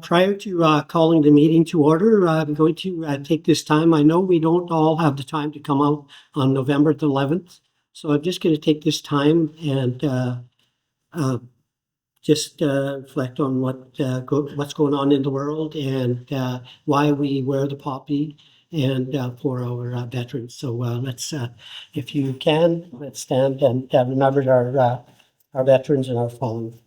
Prior to calling the meeting to order, I'm going to take this time. I know we don't all have the time to come out on November the 11th, so I'm just going to take this time and just reflect on what's going on in the world and why we wear the poppy and for our veterans. So let's, if you can, let's stand and remember our veterans and our fallen.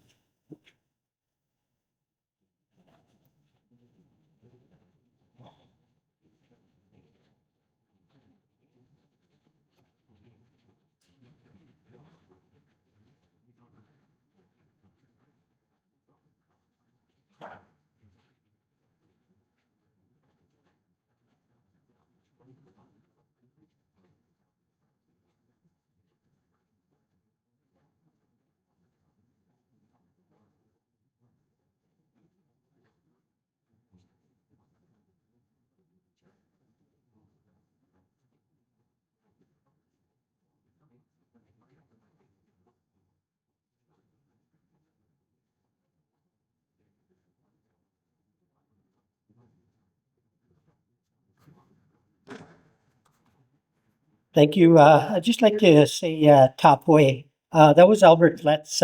Thank you. I'd just like to say top way. That was Albert Lett's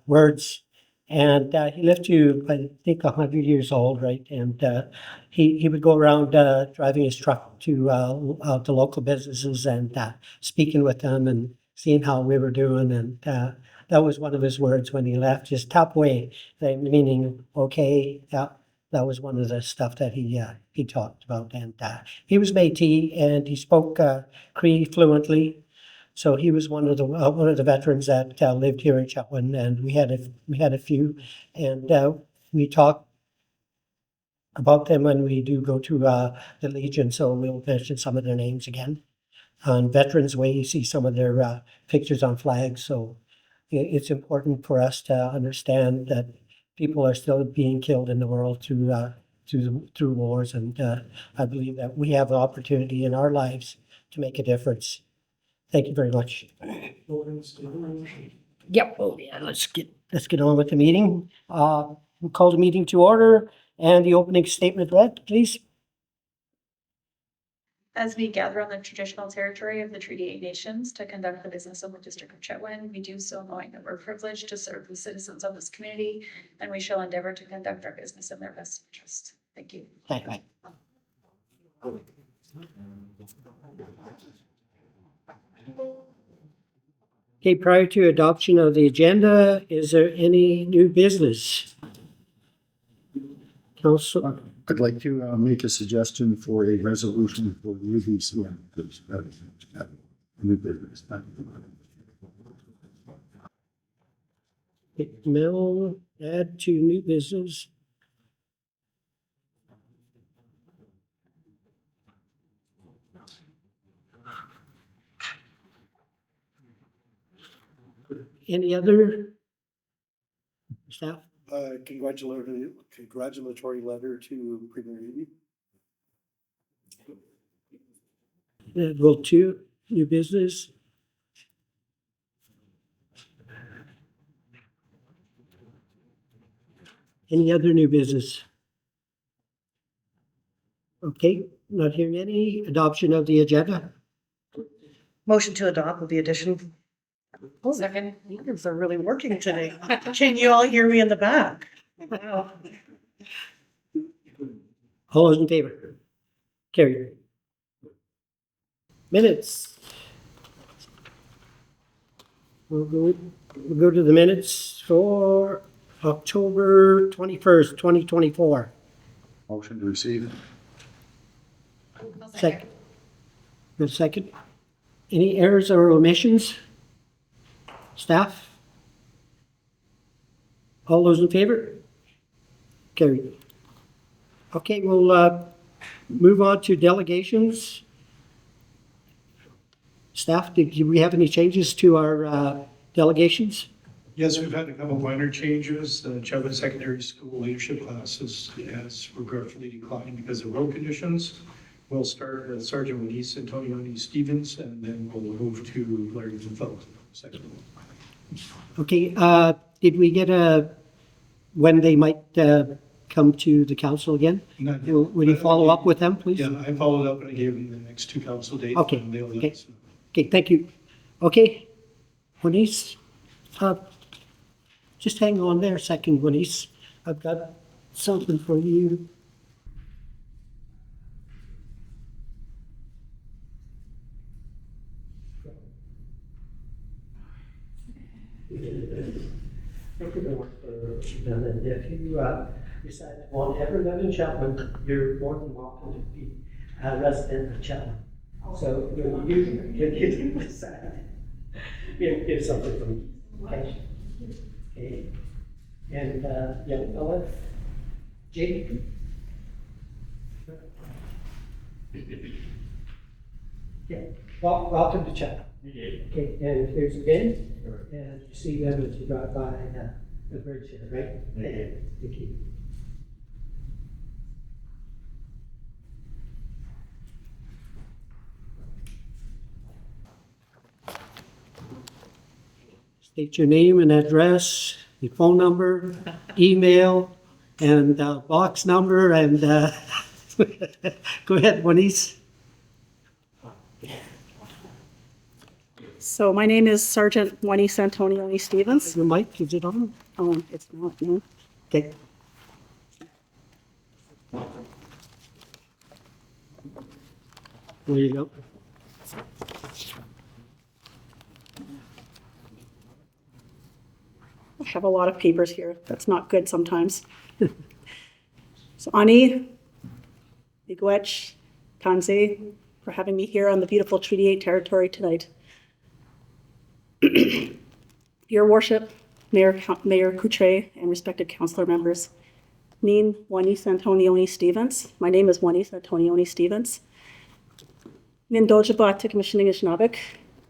words. And he lived to, I think, 100 years old, right? And he would go around driving his truck to the local businesses and speaking with them and seeing how we were doing. And that was one of his words when he left, just top way, meaning, okay, that was one of the stuff that he talked about. And he was Métis and he spoke Cree fluently. So he was one of the veterans that lived here in Chetwynd, and we had a few, and we talk about them when we do go to the Legion. So we'll mention some of their names again. On Veterans Way, you see some of their pictures on flags. So it's important for us to understand that people are still being killed in the world through wars, and I believe that we have an opportunity in our lives to make a difference. Thank you very much. Yep. Oh yeah. Let's get on with the meeting. We'll call the meeting to order and the opening statement read, please. As we gather on the traditional territory of the Treaty 8 Nations to conduct the business of the District of Chetwynd, we do so knowing that we're privileged to serve the citizens of this community, and we shall endeavor to conduct our business in their best interest. Thank you. Thank you. Okay, prior to adoption of the agenda, is there any new business? Council? I'd like to make a suggestion for a resolution for UBC. New business. Mel, add to new business. Any other staff? Congratulatory letter to Premier Eby. Vote 2, new business. Any other new business? Okay, not hearing any. Adoption of the agenda. Motion to adopt with the addition. Second. Leaders are really working today. Can you all hear me in the back? Wow. All those in favor? Carried. Minutes. We'll go to the minutes for October 21st, 2024. Motion to receive. Second. Good second. Any errors or omissions? Staff? All those in favor? Carried. Okay, we'll move on to delegations. Staff, did we have any changes to our delegations? Yes, we've had a couple of minor changes. The Chetwynd Secondary School leadership classes has regretfully declined because of road conditions. We'll start with Sergeant Denise Antonioni Stevens, and then we'll move to Larry Fellow. Okay. Did we get when they might come to the council again? Would you follow up with them, please? Yeah, I followed up and I gave them the next two council dates. Okay, and they'll let okay. us know. Okay, thank you. Okay, Wenise, just hang on there a second, Wenise. I've got something for you. Thank you very much for what you've done. And if you decide to want to ever live in Chetwynd, you're more than welcome to be a resident of Chetwynd. So you decide. Here's something from me. Okay. Okay. And young fella, Jake. Yeah. Welcome to Chetwynd. Okay, and here's again. And you see them as you drive by the bridge here, right? Thank you. State your name and address, your phone number, email, and box number, and go ahead, Wenise. So my name is Sergeant Wenise Antonioni Stevens. Your mic, is it on? It's not, no. Okay. There you go. I have a lot of papers here. That's not good sometimes. So Ani, Miigwech, Kanze, for having me here on the beautiful Treaty 8 territory tonight. Your Worship, Mayor Coutre, and respected councillor members. Nin Wenise Antonioni Stevens. My name is Wenise Antonioni Stevens. Nin Dojaba Tikmishining Nishnabek.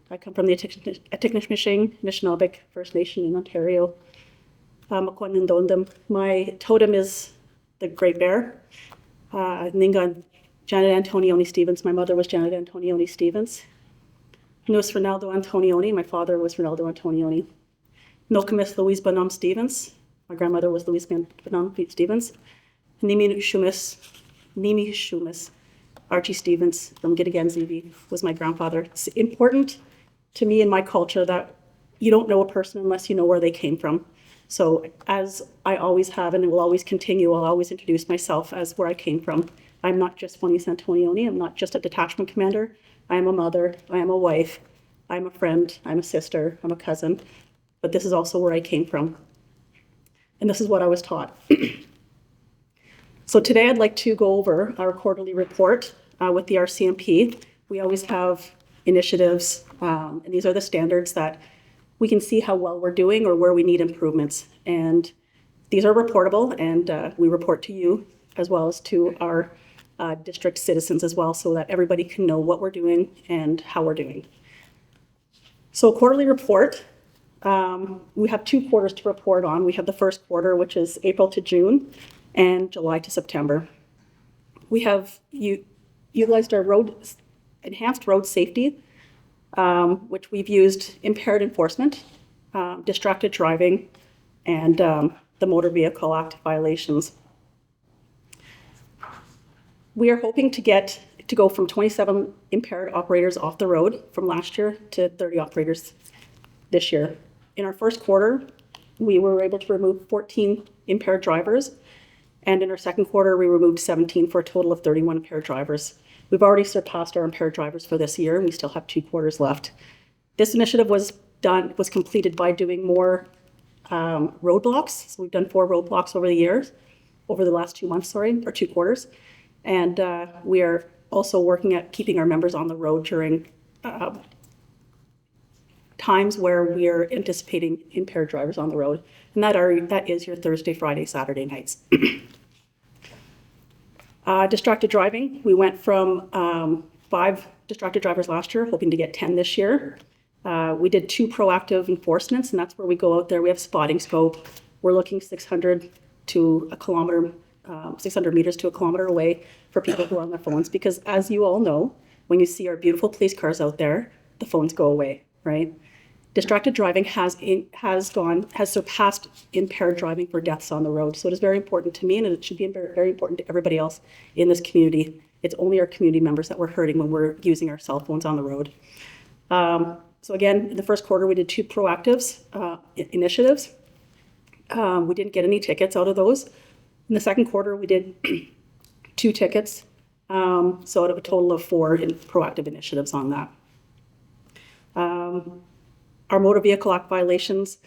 I come from the Atiknishmishing Nishnabek First Nation in Ontario. My totem is the Great Bear. Ningan Janet Antonioni Stevens. My mother was Janet Antonioni Stevens. Nus Ronaldo Antonioni. My father was Ronaldo Antonioni. Nokomis Louise Bonhomme Stevens. My grandmother was Louise Bonhomme Stevens. Nimi Shumis. Archie Stevens from Giddigan Zivi was my grandfather. It's important to me in my culture that you don't know a person unless you know where they came from. So as I always have and will always continue, I'll always introduce myself as where I came from. I'm not just Wenise Antonioni. I'm not just a detachment commander. I am a mother. I am a wife. I'm a friend. I'm a sister. I'm a cousin. But this is also where I came from. And this is what I was taught. So today I'd like to go over our quarterly report with the RCMP. We always have initiatives, and these are the standards that we can see how well we're doing or where we need improvements. And these are reportable, and we report to you as well as to our district citizens as well, so that everybody can know what we're doing and how we're doing. So quarterly report, we have 2 quarters to report on. We have the first quarter, which is April to June, and July to September. We have utilized our enhanced road safety, which we've used impaired enforcement, distracted driving, and the Motor Vehicle Act violations. We are hoping to go from 27 impaired operators off the road from last year to 30 operators this year. In our first quarter, we were able to remove 14 impaired drivers, and in our second quarter, we removed 17 for a total of 31 impaired drivers. We've already surpassed our impaired drivers for this year, and we still have 2 quarters left. This initiative was completed by doing more roadblocks. So we've done 4 roadblocks over the last 2 months, or 2 quarters. And we are also working at keeping our members on the road during times where we are anticipating impaired drivers on the road. And that is your Thursday, Friday, Saturday nights. Distracted driving, we went from 5 distracted drivers last year, hoping to get 10 this year. We did 2 proactive enforcements, and that's where we go out there. We have spotting scope. We're looking 600 to a kilometer, 600 meters to a kilometer away for people who are on their phones, because as you all know, when you see our beautiful police cars out there, the phones go away, right? distracted driving has surpassed impaired driving for deaths on the road. So it is very important to me, and it should be very, very important to everybody else in this community. It's only our community members that we're hurting when we're using our cell phones on the road. So again, in the first quarter, we did 2 proactives initiatives. We didn't get any tickets out of those. In the second quarter, we did 2 tickets. So out of a total of 4 proactive initiatives on that. Our motor vehicle act violations,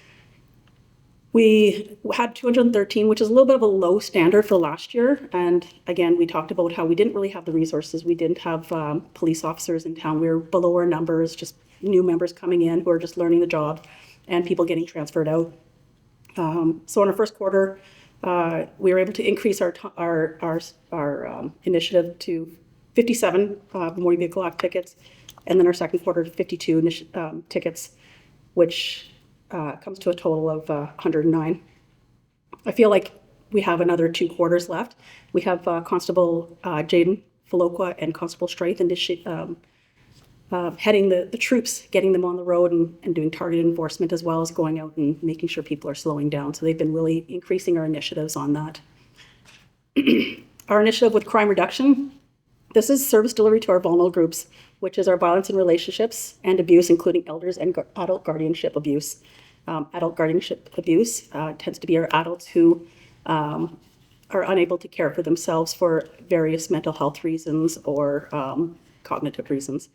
we had 213, which is a little bit of a low standard for last year. And again, we talked about how we didn't really have the resources. We didn't have police officers in town. We were below our numbers, just new members coming in who are just learning the job and people getting transferred out. So in our first quarter, we were able to increase our initiative to 57 motor vehicle act tickets, and then our second quarter to 52 tickets, which comes to a total of 109. I feel like we have another 2 quarters left. We have Constable Jaden Falokwa and Constable Straith heading the troops, getting them on the road and doing targeted enforcement, as well as going out and making sure people are slowing down. So they've been really increasing our initiatives on that. Our initiative with crime reduction, this is service delivery to our vulnerable groups, which is our violence in relationships and abuse, including elders and adult guardianship abuse. Adult guardianship abuse tends to be our adults who are unable to care for themselves for various mental health reasons or cognitive reasons.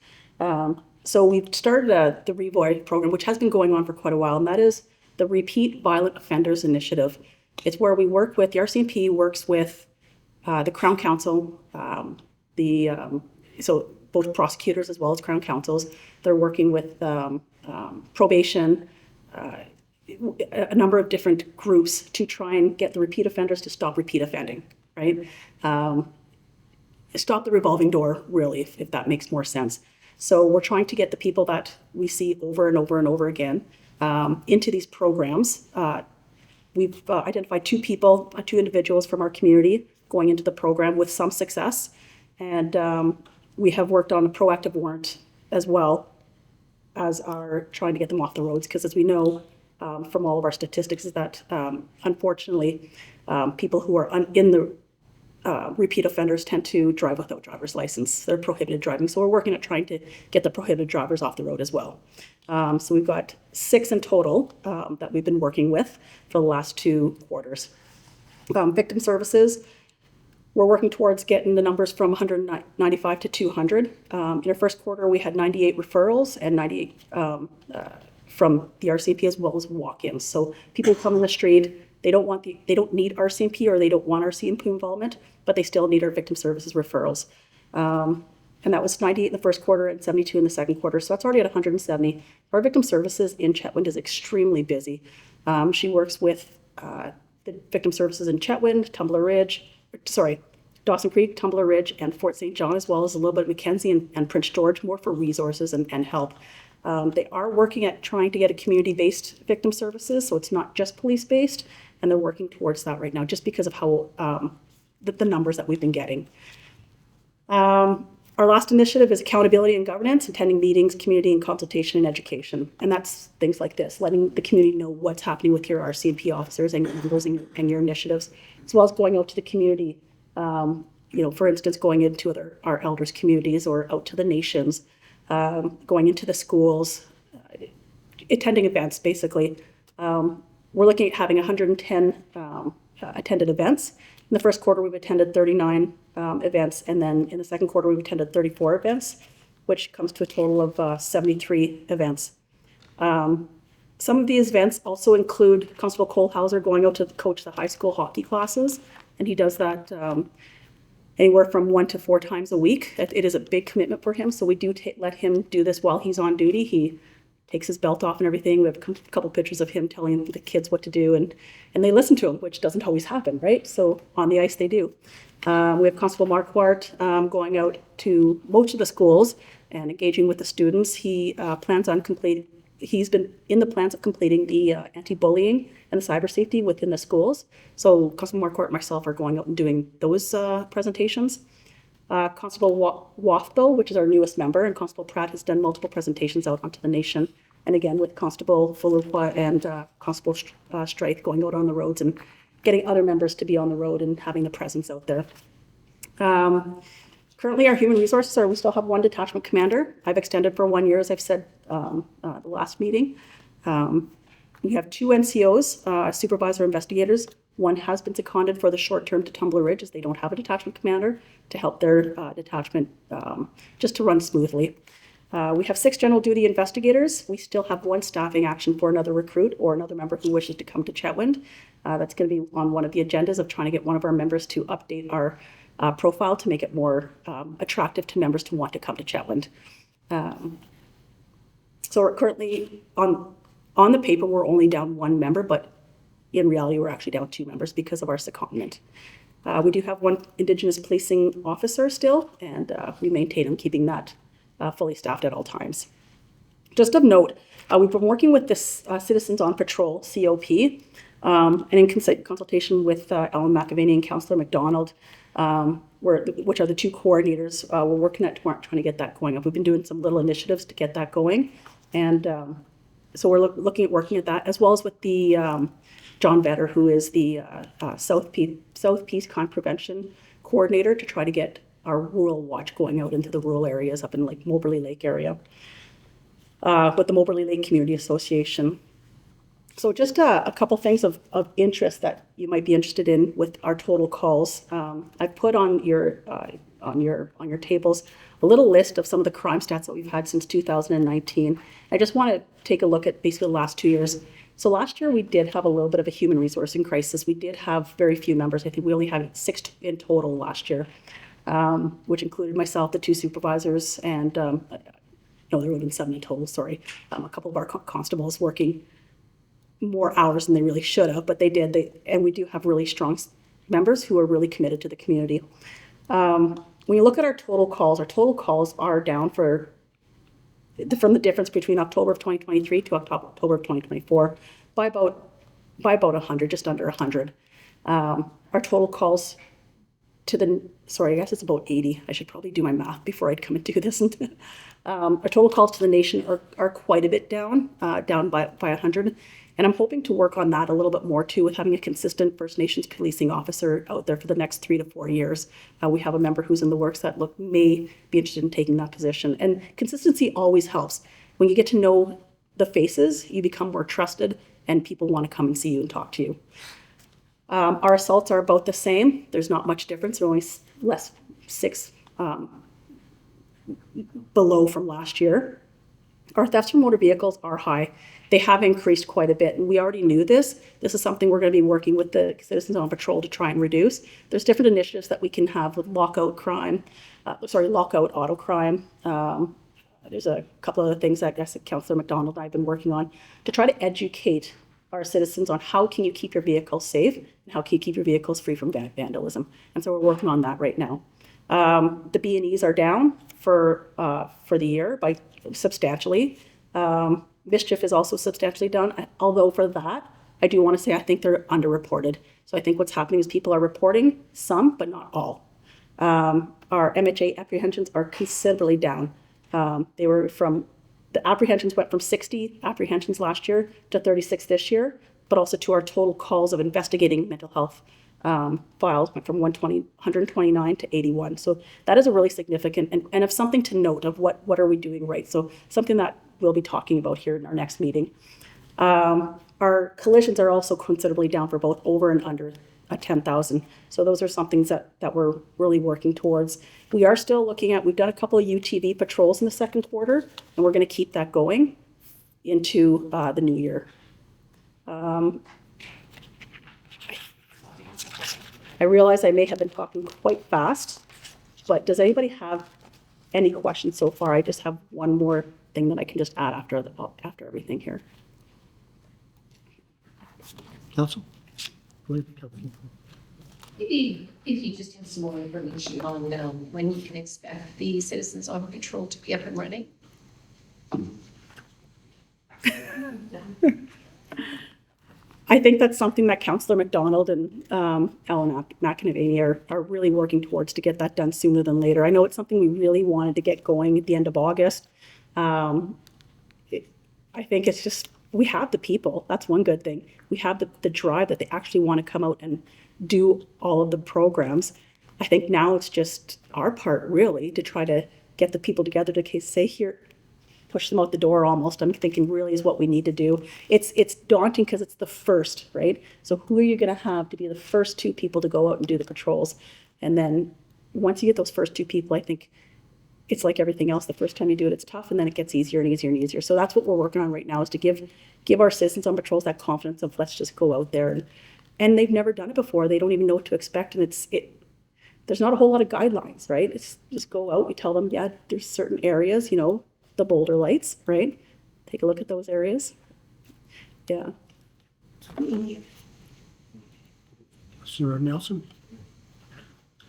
So we've started the REVOI program, which has been going on for quite a while, and that is the Repeat Violent Offenders Initiative. It's where we work with, the RCMP works with the Crown Council, so both prosecutors as well as Crown Councils. They're working with probation, a number of different groups to try and get the repeat offenders to stop repeat offending, right? Stop the revolving door, really, if that makes more sense. So we're trying to get the people that we see over and over and over again into these programs. We've identified 2 individuals from our community going into the program with some success. And we have worked on a proactive warrant as well as our trying to get them off the roads. Because as we know from all of our statistics is that unfortunately people who are in the repeat offenders tend to drive without driver's license. They're prohibited driving. So we're working at trying to get the prohibited drivers off the road as well. So we've got 6 in total that we've been working with for the last 2 quarters. Victim services, we're working towards getting the numbers from 195 to 200. In our first quarter, we had 98 referrals and 98 from the RCMP as well as walk-ins. So people come in the street, they don't need RCMP or they don't want RCMP involvement, but they still need our victim services referrals. And that was 98 in the first quarter and 72 in the second quarter. So that's already at 170. Our victim services in Chetwynd is extremely busy. She works with the victim services in Chetwynd, Dawson Creek, Tumbler Ridge, and Fort St. John, as well as a little bit of Mackenzie and Prince George, more for resources and help. They are working at trying to get a community-based victim services, so it's not just police-based, and they're working towards that right now, just because of how the numbers that we've been getting. Our last initiative is accountability and governance, attending meetings, community and consultation and education. And that's things like this, letting the community know what's happening with your RCMP officers and your members and your initiatives, as well as going out to the community, for instance, going into our elders' communities or out to the nations, going into the schools, attending events, basically. We're looking at having 110 attended events. In the first quarter, we've attended 39 events, and then in the second quarter, we've attended 34 events, which comes to a total of 73 events. Some of these events also include Constable Cole Hauser going out to coach the high school hockey classes, and he does that anywhere from 1 to 4 times a week. It is a big commitment for him, so we do let him do this while he's on duty. He takes his belt off and everything. We have a couple pictures of him telling the kids what to do, and they listen to him, which doesn't always happen, right? So on the ice they do. We have Constable Marquardt going out to most of the schools and engaging with the students. He's been in the plans of completing the anti-bullying and the cyber safety within the schools. So Constable Marquardt and myself are going out and doing those presentations. Constable Wathbill, which is our newest member, and Constable Pratt has done multiple presentations out onto the nation And again, with Constable Falupwa and Constable Straith going out on the roads and getting other members to be on the road and having the presence out there. Currently, our human resources we still have one detachment commander. I've extended for 1 year, as I've said the last meeting. We have 2 NCOs, supervisor investigators. One has been seconded for the short term to Tumbler Ridge as they don't have a detachment commander to help their detachment just to run smoothly. We have 6 general duty investigators. We still have 1 staffing action for another recruit or another member who wishes to come to Chetwynd. That's going to be on one of the agendas of trying to get one of our members to update our profile to make it more attractive to members to want to come to Chetwynd. So we're currently on the paper, we're only down 1 member, but in reality, we're actually down 2 members because of our secondment. We do have 1 Indigenous policing officer still, and we maintain and keeping that fully staffed at all times. Just of note, we've been working with this Citizens on Patrol, COP, and in consultation with Ellen McAvaney and Councillor McDonald, which are the 2 coordinators, we're working at trying to get that going up. We've been doing some little initiatives to get that going, and so we're looking at working at that, as well as with the John Vetter, who is the South Peace Crime Prevention Coordinator, to try to get our rural watch going out into the rural areas up in like Moberly Lake area with the Moberly Lake Community Association. So just a couple things of interest that you might be interested in with our total calls. I've put on your tables a little list of some of the crime stats that we've had since 2019. I just want to take a look at basically the last 2 years. So last year we did have a little bit of a human resourcing crisis. We did have very few members. I think we only had 6 in total last year, which included myself, the 2 supervisors, and no, there would have been 7 in total, sorry. A couple of our constables working more hours than they really should have, but they did. And we do have really strong members who are really committed to the community. When you look at our total calls are down from the difference between October of 2023 to October of 2024 by about 100, just under 100. Our total calls to I guess it's about 80. I should probably do my math before I'd come and do this. Our total calls to the nation are quite a bit down by 100. And I'm hoping to work on that a little bit more too, with having a consistent First Nations policing officer out there for the next 3 to 4 years. We have a member who's in the works that may be interested in taking that position. And consistency always helps. When you get to know the faces, you become more trusted and people want to come and see you and talk to you. Our assaults are about the same. There's not much difference. They're only less 6 below from last year. Our thefts from motor vehicles are high. They have increased quite a bit, and we already knew this. This is something we're going to be working with the Citizens on Patrol to try and reduce. There's different initiatives that we can have with lockout auto crime. There's a couple other things that I guess Councillor McDonald and I have been working on to try to educate our citizens on how can you keep your vehicles safe and how can you keep your vehicles free from vandalism. And so we're working on that right now. The B&Es are down for the year by substantially. Mischief is also substantially down, although for that, I do want to say I think they're underreported. So I think what's happening is people are reporting some, but not all. Our MHA apprehensions are considerably down. The apprehensions went from 60 apprehensions last year to 36 this year, but also to our total calls of investigating mental health files went from 129 to 81. So that is a really significant and of something to note of what are we doing right. So something that we'll be talking about here in our next meeting. Our collisions are also considerably down for both over and under 10,000. So those are some things that we're really working towards. We are still looking at, we've done a couple of UTV patrols in the second quarter, and we're going to keep that going into the new year. I realize I may have been talking quite fast, but does anybody have any questions so far? I just have one more thing that I can just add after everything here. Council? If you just have some more information on when you can expect the Citizens on Patrol to be up and running. I think that's something that Councillor McDonald and Ellen McAvaney are really working towards to get that done sooner than later. I know it's something we really wanted to get going at the end of August. I think it's just, we have the people. That's one good thing. We have the drive that they actually want to come out and do all of the programs. I think now it's just our part really to try to get the people together to say here, push them out the door almost. I'm thinking really is what we need to do. It's daunting because it's the first, right? So who are you going to have to be the first two people to go out and do the patrols? And then once you get those first two people, I think it's like everything else. The first time you do it, it's tough, and then it gets easier and easier and easier. So that's what we're working on right now, is to give our citizens on patrols that confidence of let's just go out there. And they've never done it before. They don't even know what to expect. And there's not a whole lot of guidelines, right? It's just go out. We tell them, yeah, there's certain areas, the boulder lights, right? Take a look at those areas. Yeah. Sir Nelson?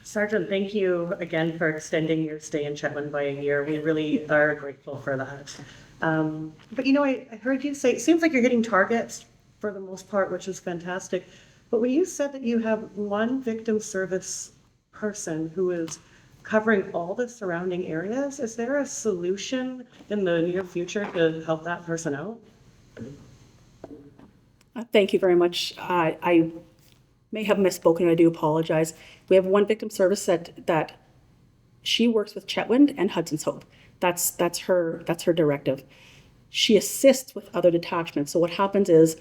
Sergeant, thank you again for extending your stay in Chetwynd by a year. We really are grateful for that. But I heard you say, it seems like you're hitting targets for the most part, which is fantastic. But when you said that you have one victim service person who is covering all the surrounding areas, is there a solution in the near future to help that person out? Thank you very much. I may have misspoken. I do apologize. We have one victim service that she works with Chetwynd and Hudson's Hope. That's her directive. She assists with other detachments. So what happens is,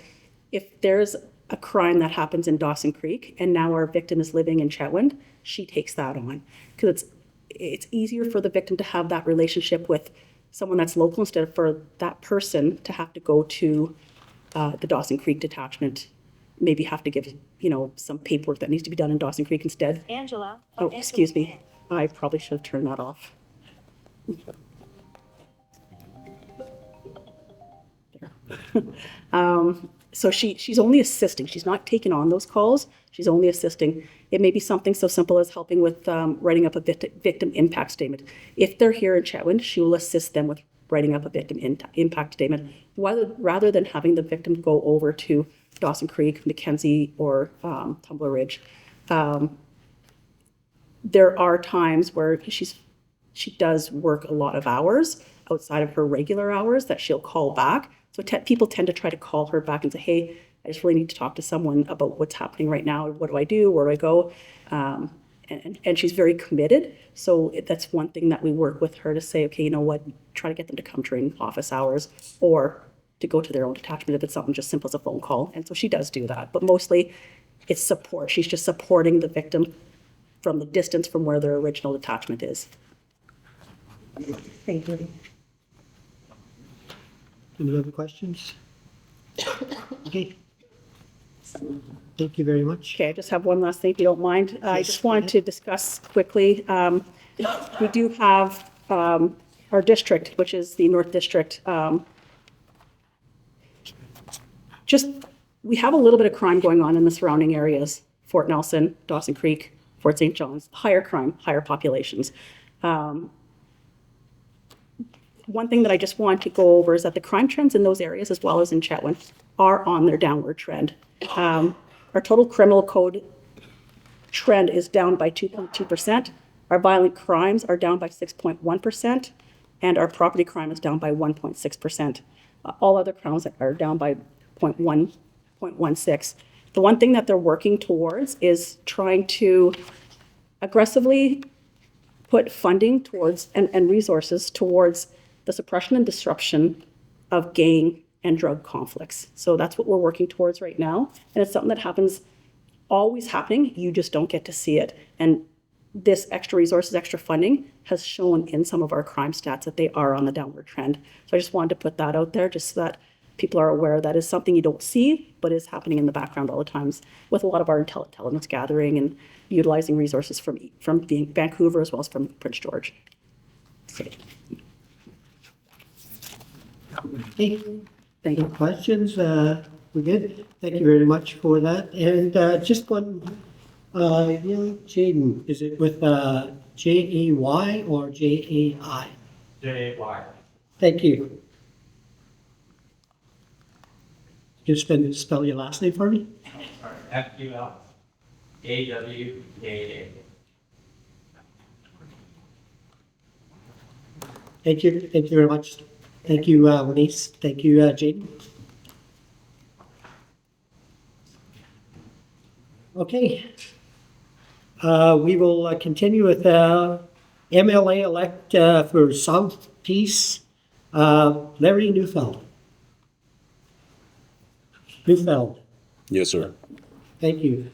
if there's a crime that happens in Dawson Creek and now our victim is living in Chetwynd, she takes that on, because it's easier for the victim to have that relationship with someone that's local instead of for that person to have to go to the Dawson Creek detachment, maybe have to give some paperwork that needs to be done in Dawson Creek instead. Angela. Oh, excuse me. I probably should have turned that off. There. So she's only assisting. She's not taking on those calls. She's only assisting. It may be something so simple as helping with writing up a victim impact statement. If they're here in Chetwynd, she will assist them with writing up a victim impact statement, rather than having the victim go over to Dawson Creek, Mackenzie, or Tumbler Ridge. There are times where she does work a lot of hours outside of her regular hours that she'll call back. So people tend to try to call her back and say, hey, I just really need to talk to someone about what's happening right now. What do I do? Where do I go? And she's very committed. So that's one thing that we work with her to say, okay, you know what, try to get them to come during office hours or to go to their own detachment if it's something just simple as a phone call. And so she does do that. But mostly it's support. She's just supporting the victim from the distance from where their original detachment is. Thank you. Any other questions? Okay. Thank you very much. Okay, I just have one last thing, if you don't mind. I Yes, just go wanted ahead. to discuss quickly. We do have our district, which is the North District. We have a little bit of crime going on in the surrounding areas. Fort Nelson, Dawson Creek, Fort St. John's, higher crime, higher populations. One thing that I just want to go over is that the crime trends in those areas, as well as in Chetwynd, are on their downward trend. Our total criminal code trend is down by 2.2%. Our violent crimes are down by 6.1%, and our property crime is down by 1.6%. All other crimes are down by 0.16. The one thing that they're working towards is trying to aggressively put funding towards and resources towards the suppression and disruption of gang and drug conflicts. So that's what we're working towards right now. And it's something that happens, always happening. You just don't get to see it. And this extra resources, extra funding has shown in some of our crime stats that they are on the downward trend. So I just wanted to put that out there just so that people are aware that is something you don't see, but is happening in the background all the times with a lot of our intelligence gathering and utilizing resources from being Vancouver as well as from Prince George. So, Okay. thank Any you. questions? We're good. Thank you very much for that. And just one, Jaden, is it with J-A-Y or J-A-I? J-A-Y. Thank you. Can you spell your last name for me? Sorry, F-U-L-A-W-A-A. Thank you. Thank you very much. Thank you, Denise. Thank you, Jaden. Okay. We will continue with MLA-elect for South Peace, Larry Neufeld. Yes, sir. Thank you.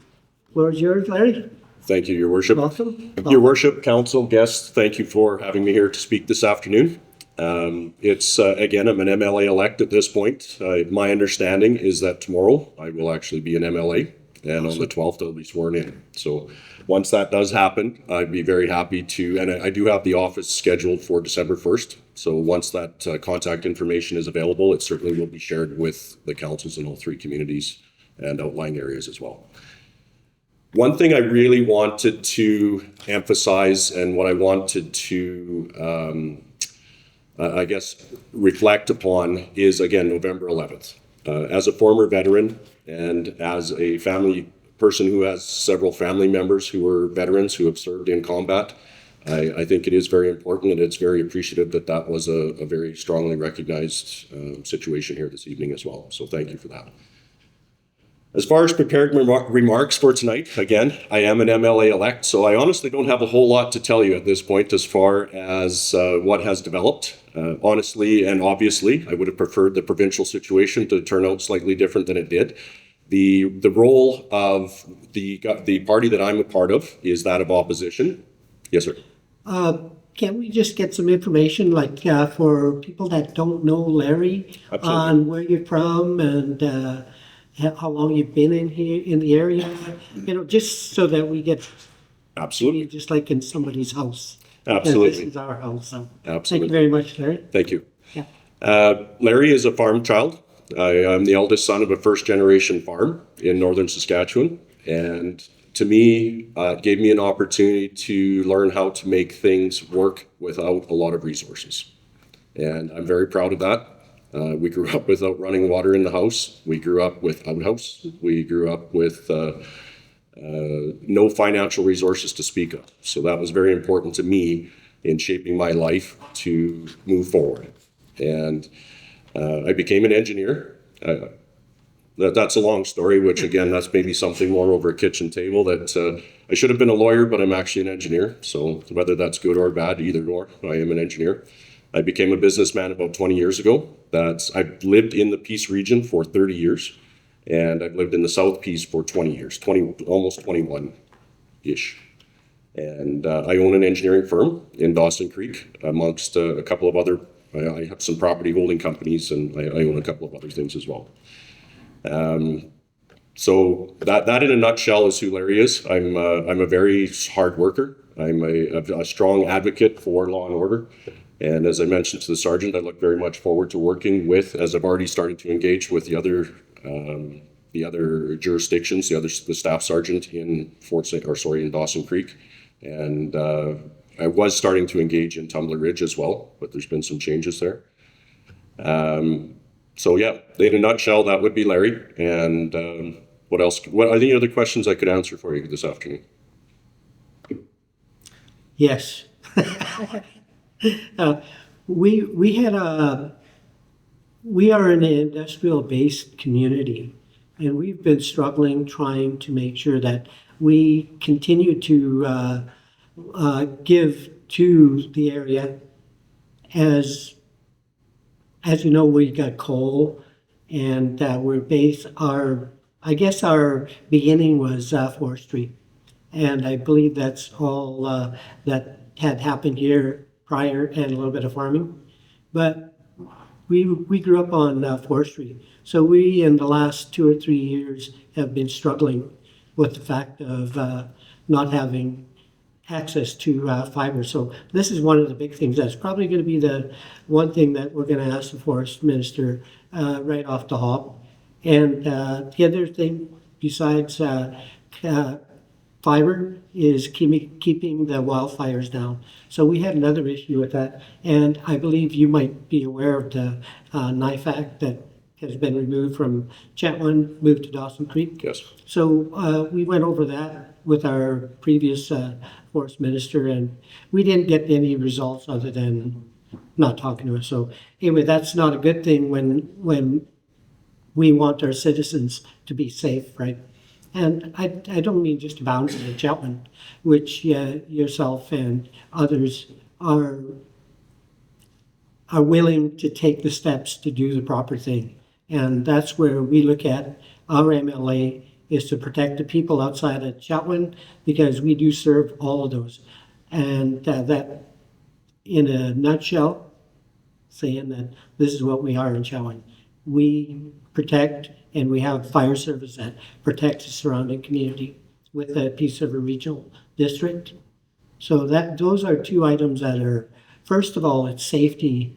Floor is yours, Larry. Thank you, Your Worship. Welcome. Your Worship, Council, guests, thank you for having me here to speak this afternoon. Again, I'm an MLA elect at this point. My understanding is that tomorrow I will actually be an MLA, and on the 12th I'll be sworn in. So once that does happen, I'd be very happy to, and I do have the office scheduled for December 1st. So once that contact information is available, it certainly will be shared with the councils in all three communities and outlying areas as well. One thing I really wanted to emphasize and what I wanted to, I guess, reflect upon is, again, November 11th. As a former veteran and as a family person who has several family members who are veterans who have served in combat, I think it is very important, and it's very appreciative that that was a very strongly recognized situation here this evening as well. So thank you for that. As far as prepared remarks for tonight, again, I am an MLA elect, so I honestly don't have a whole lot to tell you at this point as far as what has developed. Honestly and obviously, I would have preferred the provincial situation to turn out slightly different than it did. The role of the party that I'm a part of is that of opposition. Yes, sir. Can we just get some information, like for people that don't know Larry, Absolutely. on where you're from and how long you've been in here in the area? You know, just so that we get Absolutely. just like in somebody's house. Absolutely. This is our house. So Absolutely. thank you very much, Larry. Thank you. Yeah. Larry is a farm child. I am the eldest son of a first-generation farm in northern Saskatchewan, and to me, it gave me an opportunity to learn how to make things work without a lot of resources, and I'm very proud of that. We grew up without running water in the house. We grew up with outhouse. We grew up with no financial resources to speak of. So that was very important to me in shaping my life to move forward. And I became an engineer. That's a long story, which again, that's maybe something more over a kitchen table that I should have been a lawyer, but I'm actually an engineer. So whether that's good or bad, either or, I am an engineer. I became a businessman about 20 years ago. I've lived in the Peace region for 30 years, and I've lived in the South Peace for 20 years, almost 21-ish. And I own an engineering firm in Dawson Creek, amongst a couple of other, I have some property holding companies, and I own a couple of other things as well. So that in a nutshell is who Larry is. I'm a very hard worker. I'm a strong advocate for law and order. And as I mentioned to the sergeant, I look very much forward to working with, as I've already started to engage with the other jurisdictions, the staff sergeant in in Dawson Creek. And I was starting to engage in Tumbler Ridge as well, but there's been some changes there. So yeah, in a nutshell, that would be Larry. And what else? What are the other questions I could answer for you this afternoon? Yes. We are an industrial-based community, and we've been struggling trying to make sure that we continue to give to the area. As you know, we got coal, and we're based. Our beginning was forestry, and I believe that's all that had happened here prior, and a little bit of farming. But we grew up on forestry. So we, in the last 2 or 3 years, have been struggling with the fact of not having access to fiber. So this is one of the big things. That's probably going to be the one thing that we're going to ask the forest minister right off the hop. And the other thing besides fiber is keeping the wildfires down. So we had another issue with that, and I believe you might be aware of the knife act that has been removed from Chetwynd, moved to Dawson Creek. Yes. So we went over that with our previous forest minister, and we didn't get any results other than not talking to us. So anyway, that's not a good thing when we want our citizens to be safe, right? And I don't mean just boundaries at Chetwynd, which yourself and others are willing to take the steps to do the proper thing. And that's where we look at our MLA is to protect the people outside of Chetwynd, because we do serve all of those. And that, in a nutshell, saying that this is what we are in Chetwynd. We protect, and we have fire service that protects the surrounding community with a piece of a regional district. So those are two items that are, first of all, it's safety.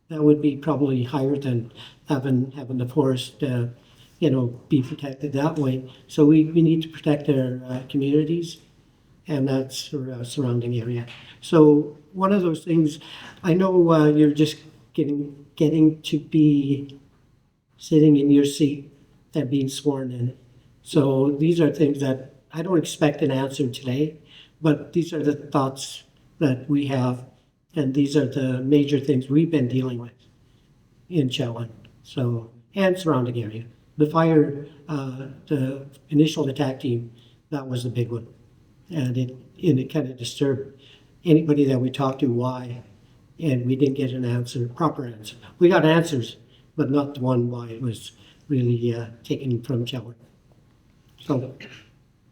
That would be probably higher than having the forest, be protected that way. So we need to protect our communities, and that's our surrounding area. So one of those things, I know you're just getting to be sitting in your seat and being sworn in. So these are things that I don't expect an answer today, but these are the thoughts that we have, and these are the major things we've been dealing with in Chetwynd, so, and surrounding area. The fire, the initial attack team, that was the big one. And it kind of disturbed anybody that we talked to why, and we didn't get an answer, proper answer. We got answers, but not the one why it was really taken from Chetwynd. So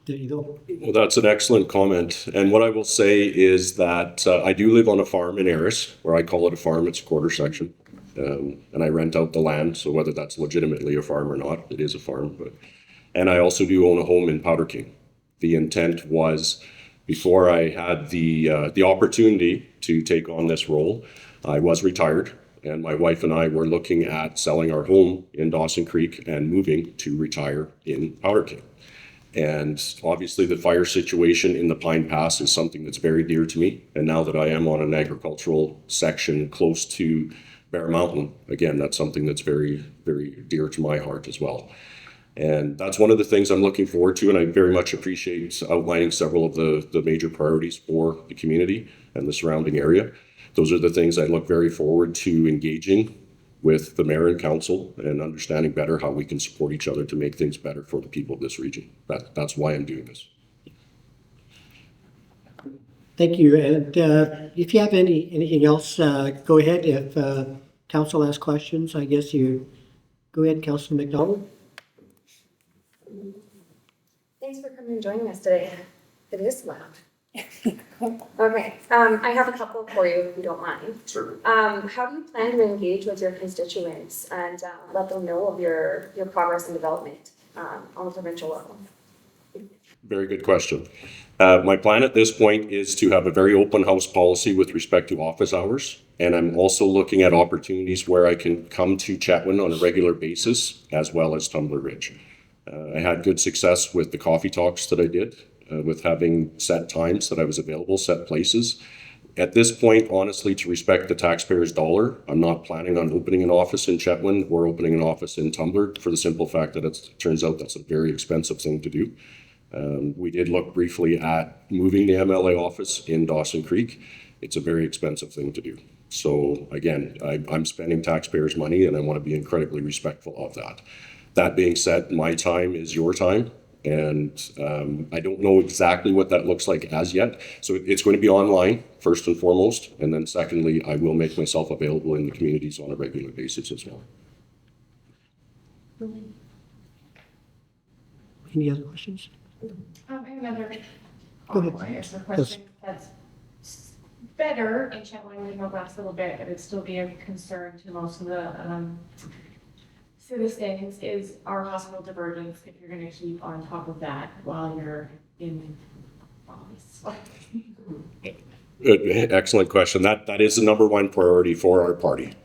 there you go. Well, that's an excellent comment. And what I will say is that I do live on a farm in Eris, where I call it a farm, it's a quarter section. And I rent out the land, so whether that's legitimately a farm or not, it is a farm. And I also do own a home in Powder King. The intent was, before I had the opportunity to take on this role, I was retired, and my wife and I were looking at selling our home in Dawson Creek and moving to retire in Powder King. And obviously the fire situation in the Pine Pass is something that's very dear to me. And now that I am on an agricultural section close to Bear Mountain, again, that's something that's very, very dear to my heart as well. And that's one of the things I'm looking forward to, and I very much appreciate outlining several of the major priorities for the community and the surrounding area. Those are the things I look very forward to engaging with the mayor and council and understanding better how we can support each other to make things better for the people of this region. That's why I'm doing this. Thank you. And if you have anything else, go ahead. If council has questions, I guess you go ahead, Councilor McDonald. Thanks for coming and joining us today. It is loud. Okay, I have a couple for you if you don't mind. Sure. How do you plan to engage with your constituents and let them know of your progress and development on the provincial level? Very good question. My plan at this point is to have a very open house policy with respect to office hours. And I'm also looking at opportunities where I can come to Chetwynd on a regular basis, as well as Tumbler Ridge. I had good success with the coffee talks that I did, with having set times that I was available, set places. At this point, honestly, to respect the taxpayer's dollar, I'm not planning on opening an office in Chetwynd or opening an office in Tumbler, for the simple fact that it turns out that's a very expensive thing to do. We did look briefly at moving the MLA office in Dawson Creek. It's a very expensive thing to do. So again, I'm spending taxpayers' money, and I want to be incredibly respectful of that. That being said, my time is your time, and I don't know exactly what that looks like as yet. So it's going to be online, first and foremost, and then secondly, I will make myself available in the communities on a regular basis as well. Any other questions? I have another, Go ahead. I guess, a question that's better in Chetwynd in the last little bit, but it'd still be a concern to most of the citizens is our hospital divergence, if you're gonna keep on top of that while you're in office. Excellent question. That is the number one priority for our party.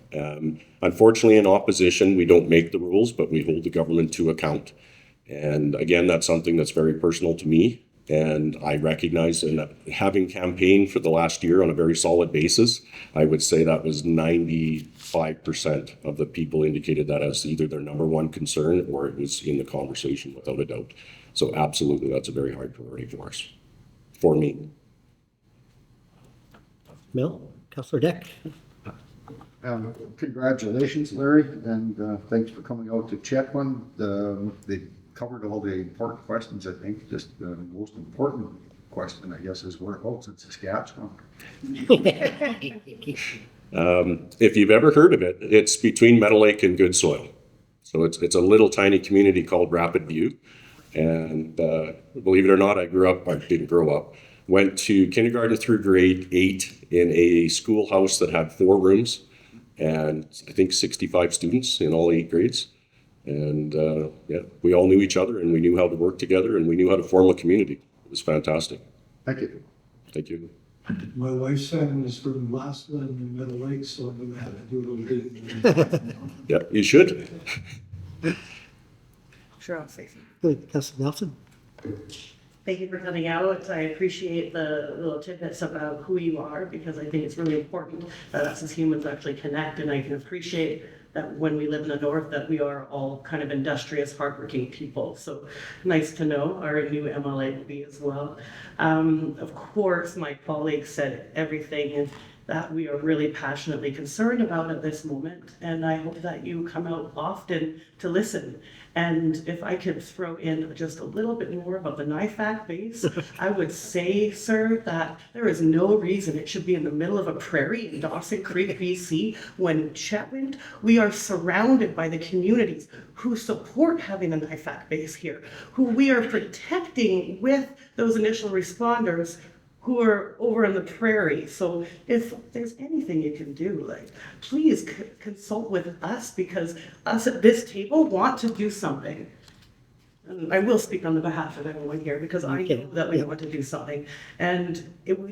Unfortunately, in opposition, we don't make the rules, but we hold the government to account. And again, that's something that's very personal to me. And I recognize, and having campaigned for the last year on a very solid basis, I would say that was 95% of the people indicated that as either their number one concern or it was in the conversation without a doubt. So absolutely, that's a very high priority for us, for me. Mel, Councilor Deck. Congratulations, Larry, and thanks for coming out to Chetwynd. They covered all the important questions, I think. Just the most important question, I guess, is whereabouts in Saskatchewan. If you've ever heard of it, it's between Meadow Lake and Good Soil. So it's a little tiny community called Rapid View. And believe it or not, I didn't grow up, went to kindergarten through grade 8 in a schoolhouse that had 4 rooms and I think 65 students in all 8 grades. And yeah, we all knew each other and we knew how to work together and we knew how to form a community. It was fantastic. Thank you. Thank you. My wife's family is from Alaska and Middle Lake, so I'm gonna have to do a little bit. Yeah, you should. Sure, I'll say. Good, Councilor Nelson. Thank you for coming out. I appreciate the little tidbits about who you are because I think it's really important that us as humans actually connect, and I can appreciate that when we live in the north that we are all kind of industrious, hardworking people. So nice to know our new MLA will be as well. Of course, my colleagues said everything that we are really passionately concerned about at this moment, and I hope that you come out often to listen. And if I could throw in just a little bit more about the NIFAC base, I would say, sir, that there is no reason it should be in the middle of a prairie in Dawson Creek, BC, when Chetwynd, we are surrounded by the communities who support having a NIFAC base here, who we are protecting with those initial responders who are over in the prairie. So if there's anything you can do, like, please consult with us because us at this table want to do something. And I will speak on the behalf of everyone here because I know that we want to do something. And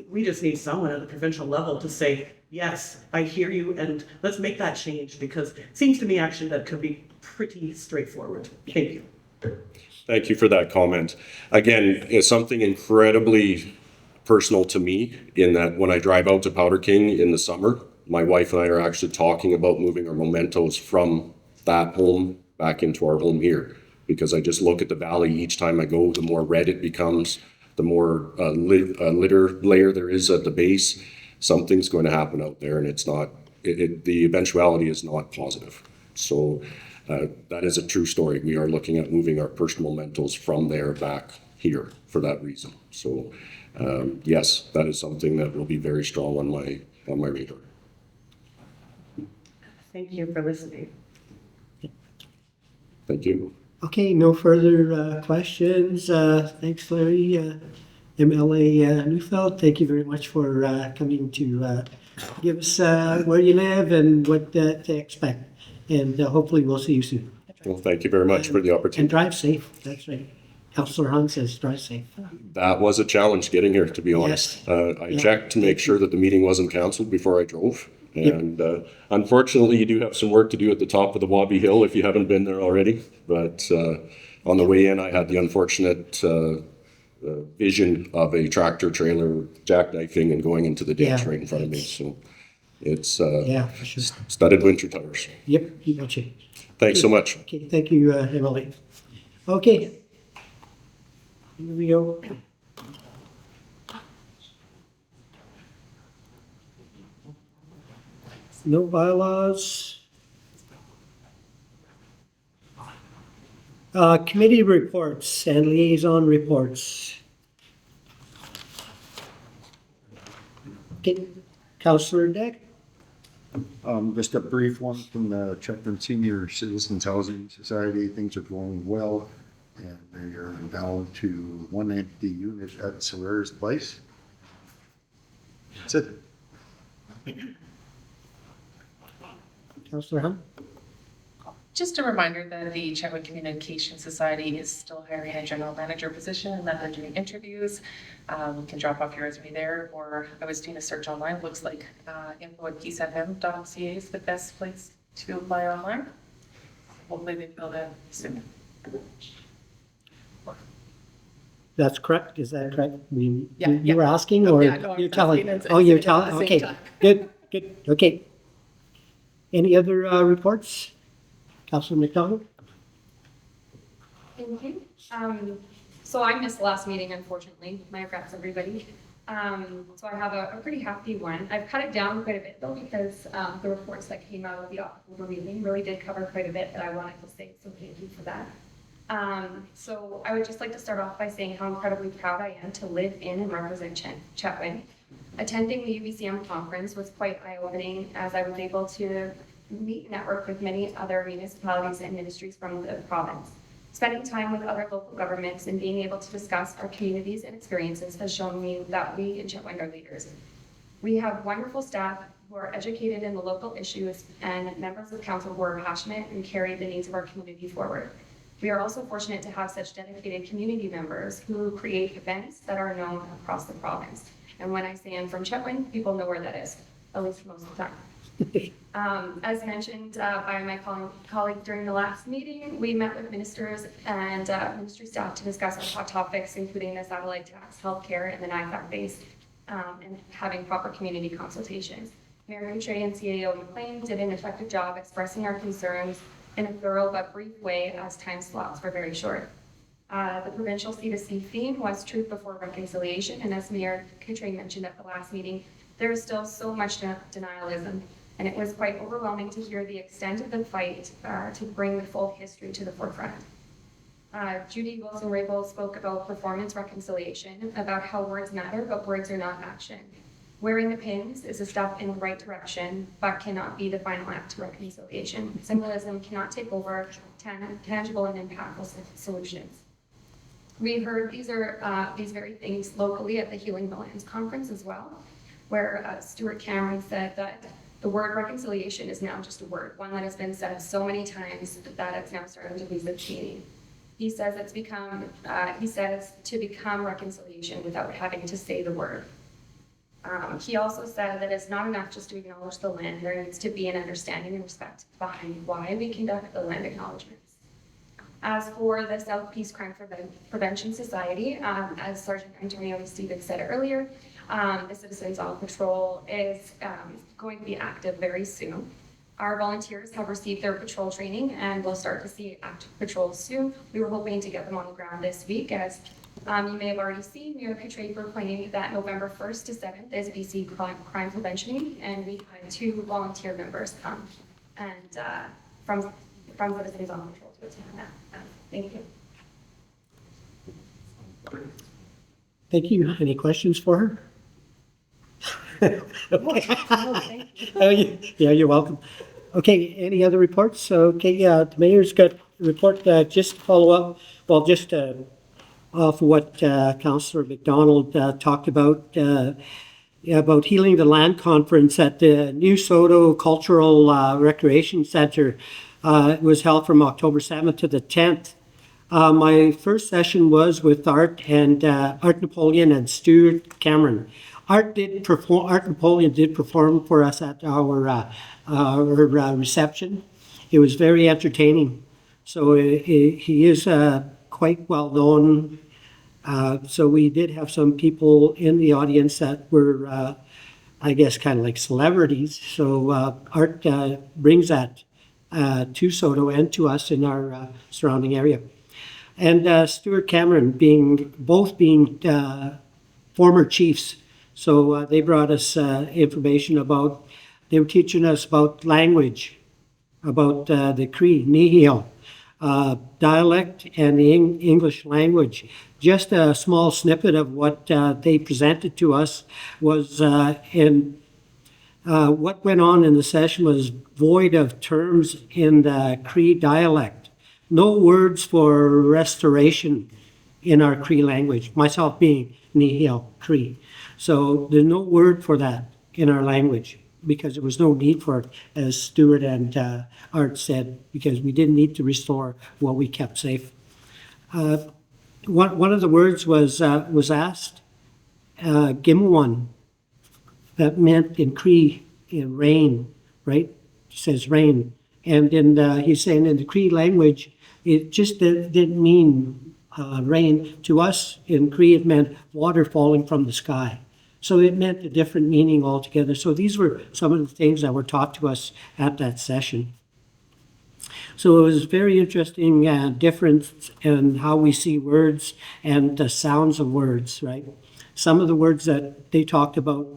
we just need someone at the provincial level to say, yes, I hear you and let's make that change because it seems to me actually that could be pretty straightforward. Thank you. Thank you for that comment. Again, it's something incredibly personal to me in that when I drive out to Powder King in the summer, my wife and I are actually talking about moving our mementos from that home back into our home here. Because I just look at the valley each time I go, the more red it becomes, the more litter layer there is at the base. Something's going to happen out there and it's not, the eventuality is not positive. So that is a true story. We are looking at moving our personal mementos from there back here for that reason. So yes, that is something that will be very strong on my radar. Thank you for listening. Thank you. Okay, no further questions. Thanks, Larry. MLA Neufeld, thank you very much for coming to give us where you live and what to expect. And hopefully we'll see you soon. Well, thank you very much for the opportunity. And drive safe, that's right. Councillor Hahn says drive safe. That was a challenge getting here, to be honest. Yes. I checked to make sure that the meeting wasn't canceled before I drove. And unfortunately, you do have some work to do at the top of the Wabi Hill if you haven't been there already. But on the way in, I had the unfortunate vision of a tractor trailer jackknifing and going into the ditch right in front of me. So it's For sure. studded winter tires. Yep, you betcha. Thanks so much. Okay, thank you, MLA. Okay. Here we go. No bylaws. Committee reports and liaison reports. Okay, Councillor Deck. Just a brief one from the Chetwynd Senior Citizens Housing Society. Things are going well, and they are down to 1 empty unit at Sawara's Place. That's it. Councillor Hunt. Just a reminder that the Chetwynd Communication Society is still hiring a general manager position and that they're doing interviews. You can drop off your resume there, or I was doing a search online. Looks like info@psfm.ca is the best place to apply online. Hopefully they fill that soon. That's correct. Is that correct? Yeah, You were asking, or you're telling? Oh, you're telling. Okay, good. Okay. Any other reports? Councilor McDonald? Thank you. So I missed the last meeting, unfortunately. My regrets, everybody. So I have a pretty hefty one. I've cut it down quite a bit though, because the reports that came out of the October meeting really did cover quite a bit that I wanted to say, so thank you for that. So I would just like to start off by saying how incredibly proud I am to live in and represent Chetwynd. Attending the UBCM conference was quite eye-opening, as I was able to meet and network with many other municipalities and ministries from the province. Spending time with other local governments and being able to discuss our communities and experiences has shown me that we in Chetwynd are leaders. We have wonderful staff who are educated in the local issues and members of council who are passionate and carry the needs of our community forward. We are also fortunate to have such dedicated community members who create events that are known across the province. And when I say I'm from Chetwynd, people know where that is, at least most of the time. As mentioned by my colleague during the last meeting, we met with ministers and ministry staff to discuss our hot topics, including the satellite tax, healthcare, and the NIFAC base, and having proper community consultations. Mayor Boucher and CAO McLean did an effective job expressing our concerns in a thorough but brief way, as time slots were very short. The provincial C2C theme was truth before reconciliation, and as Mayor Chetwynd mentioned at the last meeting, there is still so much denialism, and it was quite overwhelming to hear the extent of the fight to bring the full history to the forefront. Judy Wilson-Raybould spoke about performance reconciliation, about how words matter, but words are not action. Wearing the pins is a step in the right direction, but cannot be the final act to reconciliation. Symbolism cannot take over tangible and impactful solutions. We heard these very things locally at the Healing the Lands conference as well, where Stuart Cameron said that the word reconciliation is now just a word, one that has been said so many times that it's now starting to lose its meaning. He says to become reconciliation without having to say the word. He also said that it's not enough just to acknowledge the land. There needs to be an understanding and respect behind why we conduct the land acknowledgements. As for the South Peace Crime Prevention Society, as Sergeant Antonio Stevens said earlier, the Citizens on Patrol is going to be active very soon. Our volunteers have received their patrol training and we'll start to see active patrols soon. We were hoping to get them on the ground this week, as you may have already seen Mayor Chetwynd proclaiming that November 1st to 7th is BC Crime Prevention Week, and we had 2 volunteer members come and from Citizens on Patrol to attend that. Thank you. Thank you. Any questions for her? Okay. Oh, yeah, you're welcome. Okay, any other reports? Okay, yeah, the mayor's got a report, just to follow up, well, just off what Councillor McDonald talked about healing the land conference at the New Soto Cultural Recreation Center. It was held from October 7th to the 10th. My first session was with Art Napoleon and Stuart Cameron. Art Napoleon did perform for us at our reception. It was very entertaining. So he is quite well known. So we did have some people in the audience that were, I guess, kind of like celebrities. So Art brings that to Soto and to us in our surrounding area. And Stuart Cameron being former chiefs. So they brought us information about, they were teaching us about language, about the Cree, Nihil, dialect and the English language. Just a small snippet of what they presented to us was what went on in the session was void of terms in the Cree dialect. No words for restoration in our Cree language, myself being Nihil Cree. So there's no word for that in our language because there was no need for it, as Stuart and Art said, because we didn't need to restore what we kept safe. One of the words was asked, Gimwan, that meant in Cree, rain, right? It says rain. And he's saying in the Cree language, it just didn't mean rain. To us in Cree, it meant water falling from the sky. So it meant a different meaning altogether. So these were some of the things that were taught to us at that session. So it was very interesting difference in how we see words and the sounds of words, right? some of the words that they talked about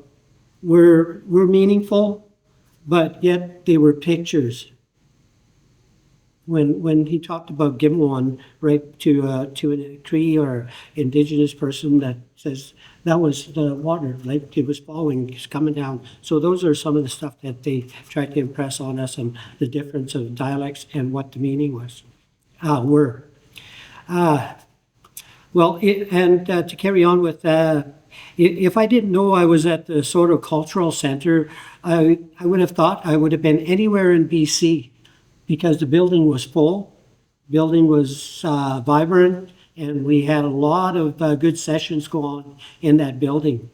were meaningful, but yet they were pictures. When he talked about giving one right to a Cree or Indigenous person that says that was the water, like it was falling, it's coming down. So those are some of the stuff that they tried to impress on us, and the difference of dialects and what the meaning was, were. Well, to carry on with, if I didn't know I was at the Soto Cultural Center, I would have thought I would have been anywhere in BC, because the building was full, building was vibrant, and we had a lot of good sessions go on in that building.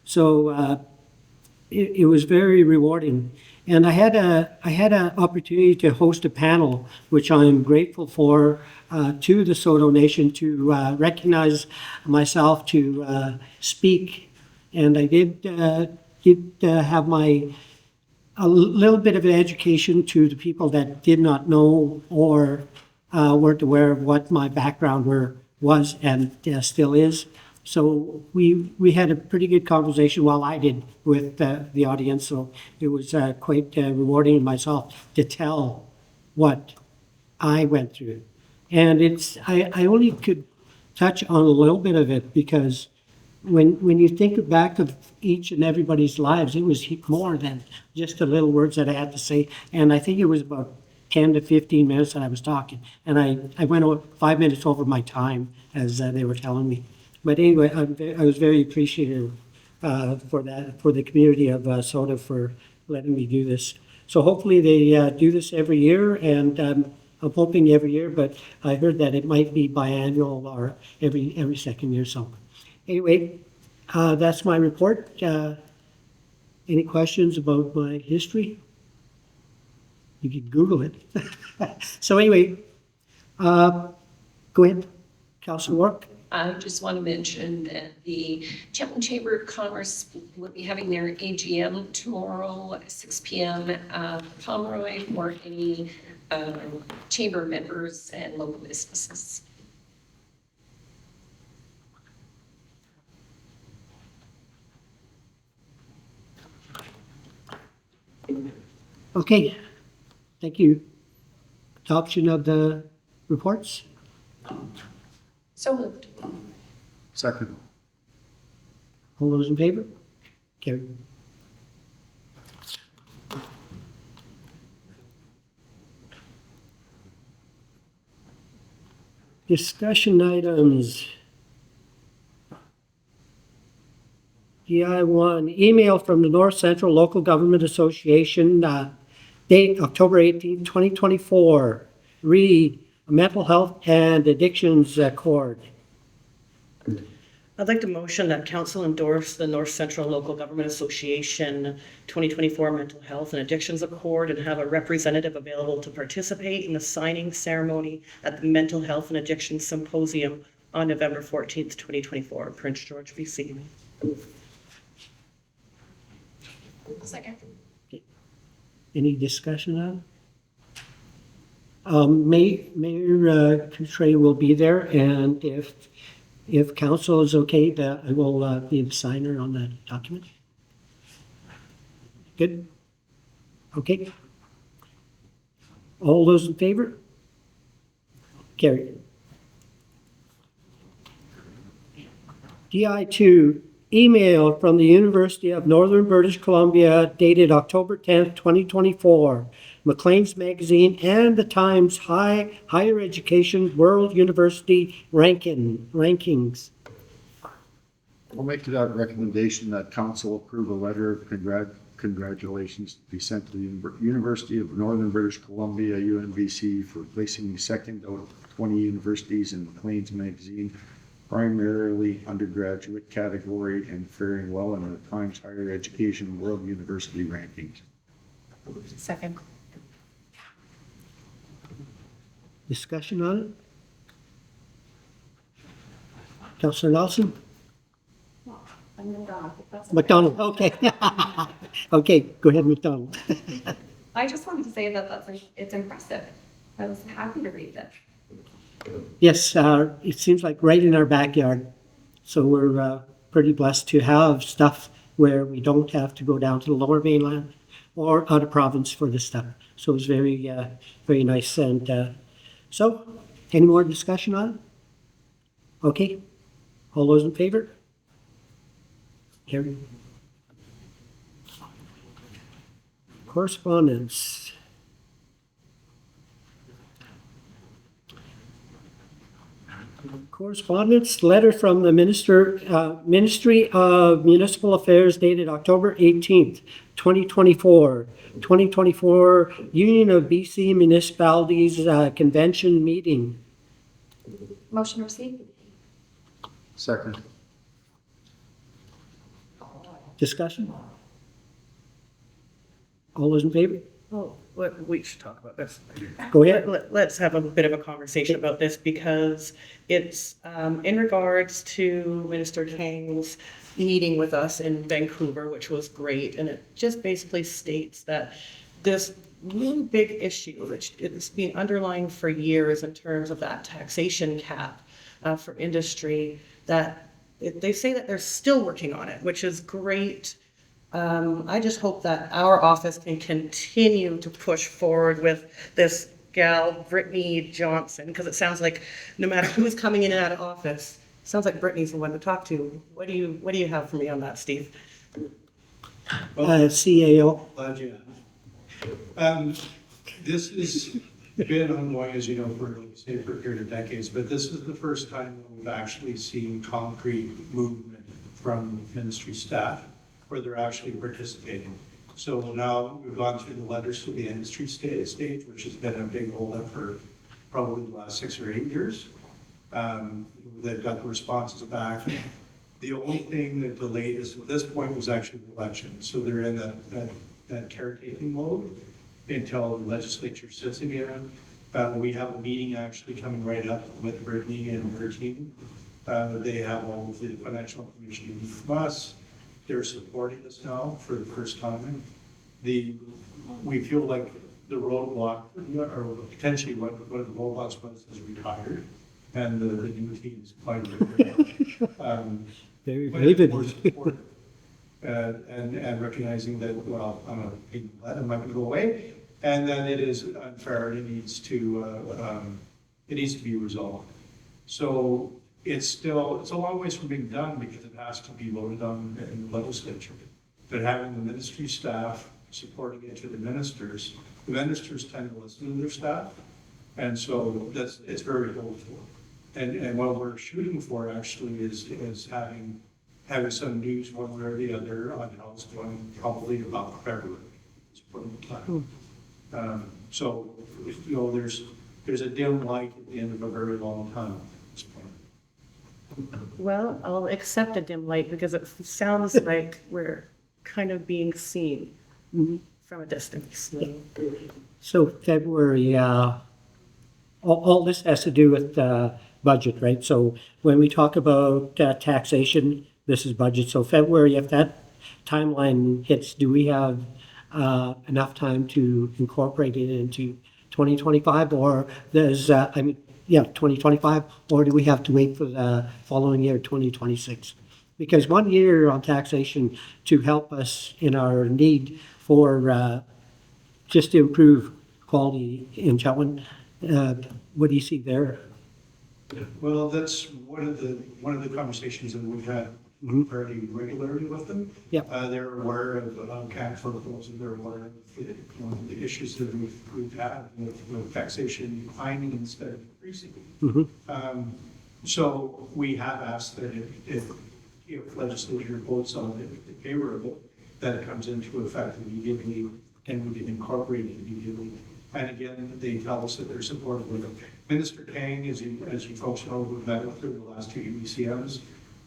So it was very rewarding. And I had an opportunity to host a panel, which I'm grateful for, to the Soto Nation, to recognize myself, to speak. And I did have a little bit of an education to the people that did not know or weren't aware of what my background was and still is. So we had a pretty good conversation, while I did, with the audience. So it was quite rewarding in myself to tell what I went through. And I only could touch on a little bit of it, because when you think back of each and everybody's lives, it was more than just the little words that I had to say. And I think it was about 10 to 15 minutes that I was talking. And I went 5 minutes over my time, as they were telling me. But anyway, I was very appreciative for that, for the community of Soto, for letting me do this. So hopefully they do this every year, and I'm hoping every year, but I heard that it might be biannual or every second year. So anyway, that's my report. Any questions about my history? You can Google it. So anyway, go ahead, Councilor Warwick. I just want to mention that the Chetwynd Chamber of Commerce will be having their AGM tomorrow at 6 p.m. Pomeroy, for any chamber members and local businesses. Okay, thank you. Adoption of the reports? So moved. Second. All those in favor? Carried. Discussion items. DI1, email from the North Central Local Government Association, date October 18, 2024. Read Mental Health and Addictions Accord. I'd like to motion that council endorse the North Central Local Government Association 2024 Mental Health and Addictions Accord, and have a representative available to participate in the signing ceremony at the Mental Health and Addiction Symposium on November 14th, 2024, Prince George, BC. Second. Any discussion on it? Mayor Coutray will be there, and if council is okay, I will be the signer on the document. Good? Okay. All those in favor? Carried. DI2, email from the University of Northern British Columbia dated October 10th, 2024. Maclean's Magazine and the Times Higher Education World University Rankings. I'll make that recommendation that council approve a letter of congratulations to be sent to the University of Northern British Columbia, UNBC, for placing second out of 20 universities in Maclean's Magazine, primarily undergraduate category, and faring well in the Times Higher Education World University Rankings. Second. Discussion on it? Councillor Nelson? McDonald, okay. Okay, go ahead, McDonald. I just wanted to say that it's impressive. I was happy to read that. Yes, it seems like right in our backyard. So we're pretty blessed to have stuff where we don't have to go down to the lower mainland or out of province for this stuff. So it was very, very nice. And so, any more discussion on it? Okay. All those in favor? Carried. Correspondence. Correspondence, letter from the Ministry of Municipal Affairs dated October 18th, 2024. 2024 Union of BC Municipalities Convention meeting. Motion received. Second. Discussion? All those in favor? Oh, we should talk about this. Go ahead. Let's have a bit of a conversation about this because it's in regards to Minister Kang's meeting with us in Vancouver, which was great. And it just basically states that this really big issue, which it's been underlying for years in terms of that taxation cap for industry, that they say that they're still working on it, which is great. I just hope that our office can continue to push forward with this gal, Brittany Johnson, because it sounds like no matter who's coming in and out of office, it sounds like Brittany's the one to talk to. What do you have for me on that, Steve? CAO. Glad you asked. This has been ongoing, as you know, for a period of decades, but this is the first time that we've actually seen concrete movement from ministry staff where they're actually participating. So now we've gone through the letters to the industry stage, which has been a big holdup for probably the last 6 or 8 years. They've got the responses back. The only thing that delayed us at this point was actually the election. So they're in that caretaking mode until the legislature sits again. We have a meeting actually coming right up with Brittany and her team. They have all of the financial information from us. They're supporting us now for the first time. We feel like the roadblock, or potentially what the roadblocks was, is retired, and the new team is quite Very but vivid. more support, and recognizing that, well, I'm not going to go away, and then it is unfair. It needs to be resolved. So it's a long ways from being done because it has to be voted on in the legislature. But having the ministry staff supporting it to the ministers tend to listen to their staff, and so it's very hopeful. And what we're shooting for actually is having some news one way or the other on how it's going, probably about February. It's put in time. So you know, there's a dim light at the end of a very long tunnel at this point. Well, I'll accept a dim light because it sounds like we're kind of being seen from a distance. So February, all this has to do with budget, right? So when we talk about taxation, this is budget. So February, if that timeline hits, do we have enough time to incorporate it into 2025, or there's 2025, or do we have to wait for the following year, 2026? Because 1 year on taxation to help us in our need for just to improve quality in Chetwynd. What do you see there? Well, that's one of the conversations that we've had fairly regularly with them. Yeah. They're aware of CAC protocols, and they're aware of the issues that we've had with taxation declining instead of increasing. So we have asked that if legislature votes on it favorable, that it comes into effect immediately and we can incorporate it immediately. And again, they tell us that they're supportive of it. Minister Kang, as you folks know, who've met with her the last 2 UBCMs,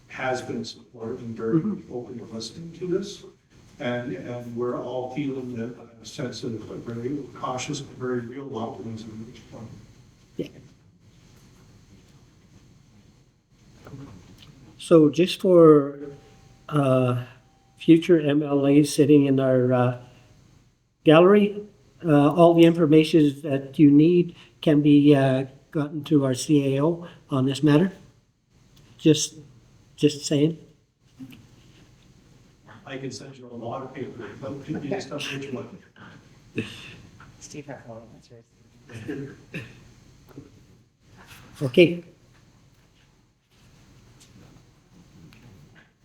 has been supportive and very open to listening to this. And we're all feeling a sense of a very cautious, but very real optimism at this point. Yeah. So just for future MLAs sitting in our gallery, all the information that you need can be gotten to our CAO on this matter. Just saying. I can send you a lot of paper, but you just don't know which one. Steve had one, that's right. Okay.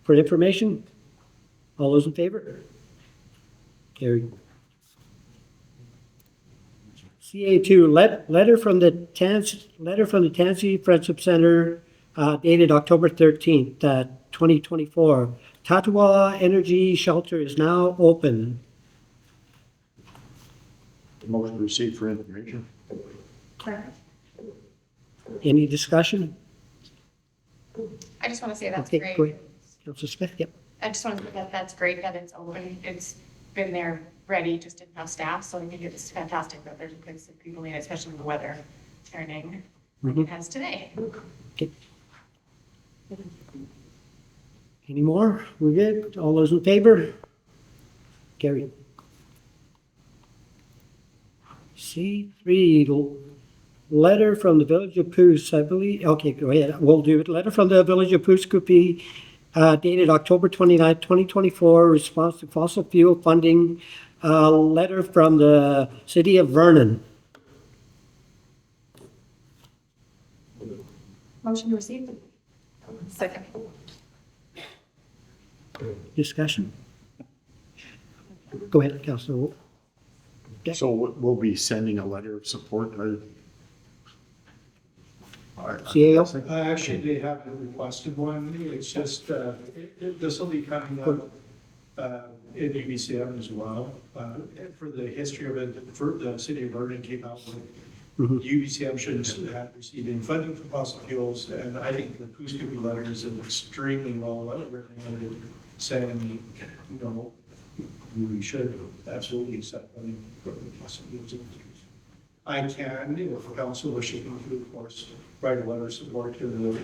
For information, all those in favor? Carried. CA2, letter from the Tansy Friendship Center, dated October 13th, 2024. Tatawa Energy Shelter is now open. Motion received for information. Any discussion? I just want to say that's Okay, great. go ahead. Councilor Smith, yep. I just want to say that that's great that it's open. It's been there ready, just didn't have staff. So I think it's fantastic that there's a place that people need, especially with the weather turning like it has today. Okay. Any more? We're good? All those in favor? Carried. C3, letter from the Village of Poos, I believe. Okay, go ahead. We'll do it. Letter from the Village of Poos Kupi, dated October 29th, 2024, response to fossil fuel funding. Letter from the City of Vernon. Motion received. Second. Discussion? Go ahead, Councilor. So we'll be sending a letter of support. CAO? Actually, they haven't requested one. It's just, this will be coming up in UBCM as well. For the history of it, for the city of Vernon came out with UBCM shouldn't have received any funding for fossil fuels. And I think the Pooskupi letter is an extremely well written, saying, you know, we should absolutely accept funding for fossil fuels industries. I can, if council wishes to, of course, write a letter of support to the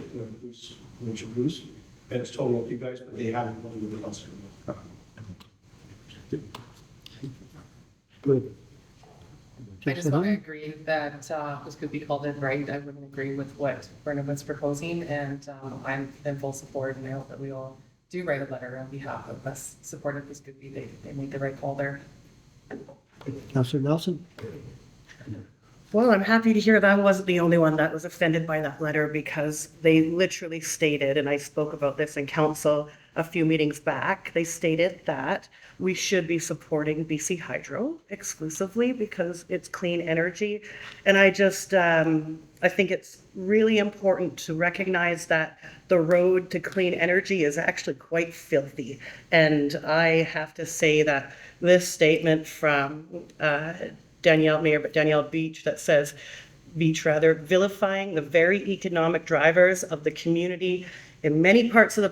Bruce, and it's totally up to you guys, but they haven't really with us. Good. I just want to agree that this could be called in right. I wouldn't agree with what Brendan was proposing, and I'm in full support, and I hope that we all do write a letter on behalf of us supportive this could be. They made the right call there. Councilor Nelson? Well, I'm happy to hear that wasn't the only one that was offended by that letter, because they literally stated, and I spoke about this in council a few meetings back, they stated that we should be supporting BC Hydro exclusively because it's clean energy. And I just, I think it's really important to recognize that the road to clean energy is actually quite filthy. And I have to say that this statement from Danielle Beach that says, vilifying the very economic drivers of the community in many parts of the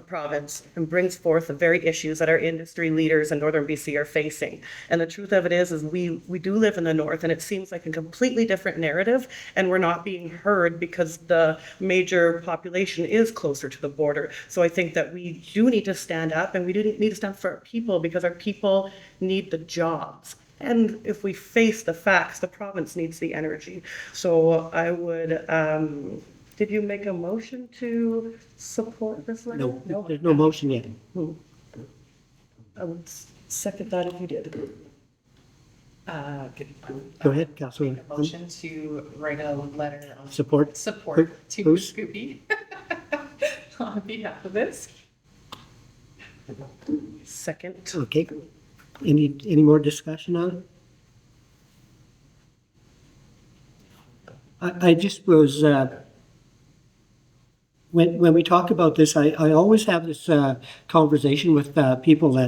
province and brings forth the very issues that our industry leaders in northern BC are facing. And the truth of it is we do live in the north, and it seems like a completely different narrative, and we're not being heard because the major population is closer to the border. So I think that we do need to stand up, and we do need to stand up for our people, because our people need the jobs. And if we face the facts, the province needs the energy. So I would, did you make a motion to support this letter? No, there's no motion yet. I would second that if you did. Go ahead, Councilor. Make a motion to write a letter of Support? support to Who's? Scoopy on behalf of this. Second. Okay. Any more discussion on it? I just was, when we talk about this, I always have this conversation with people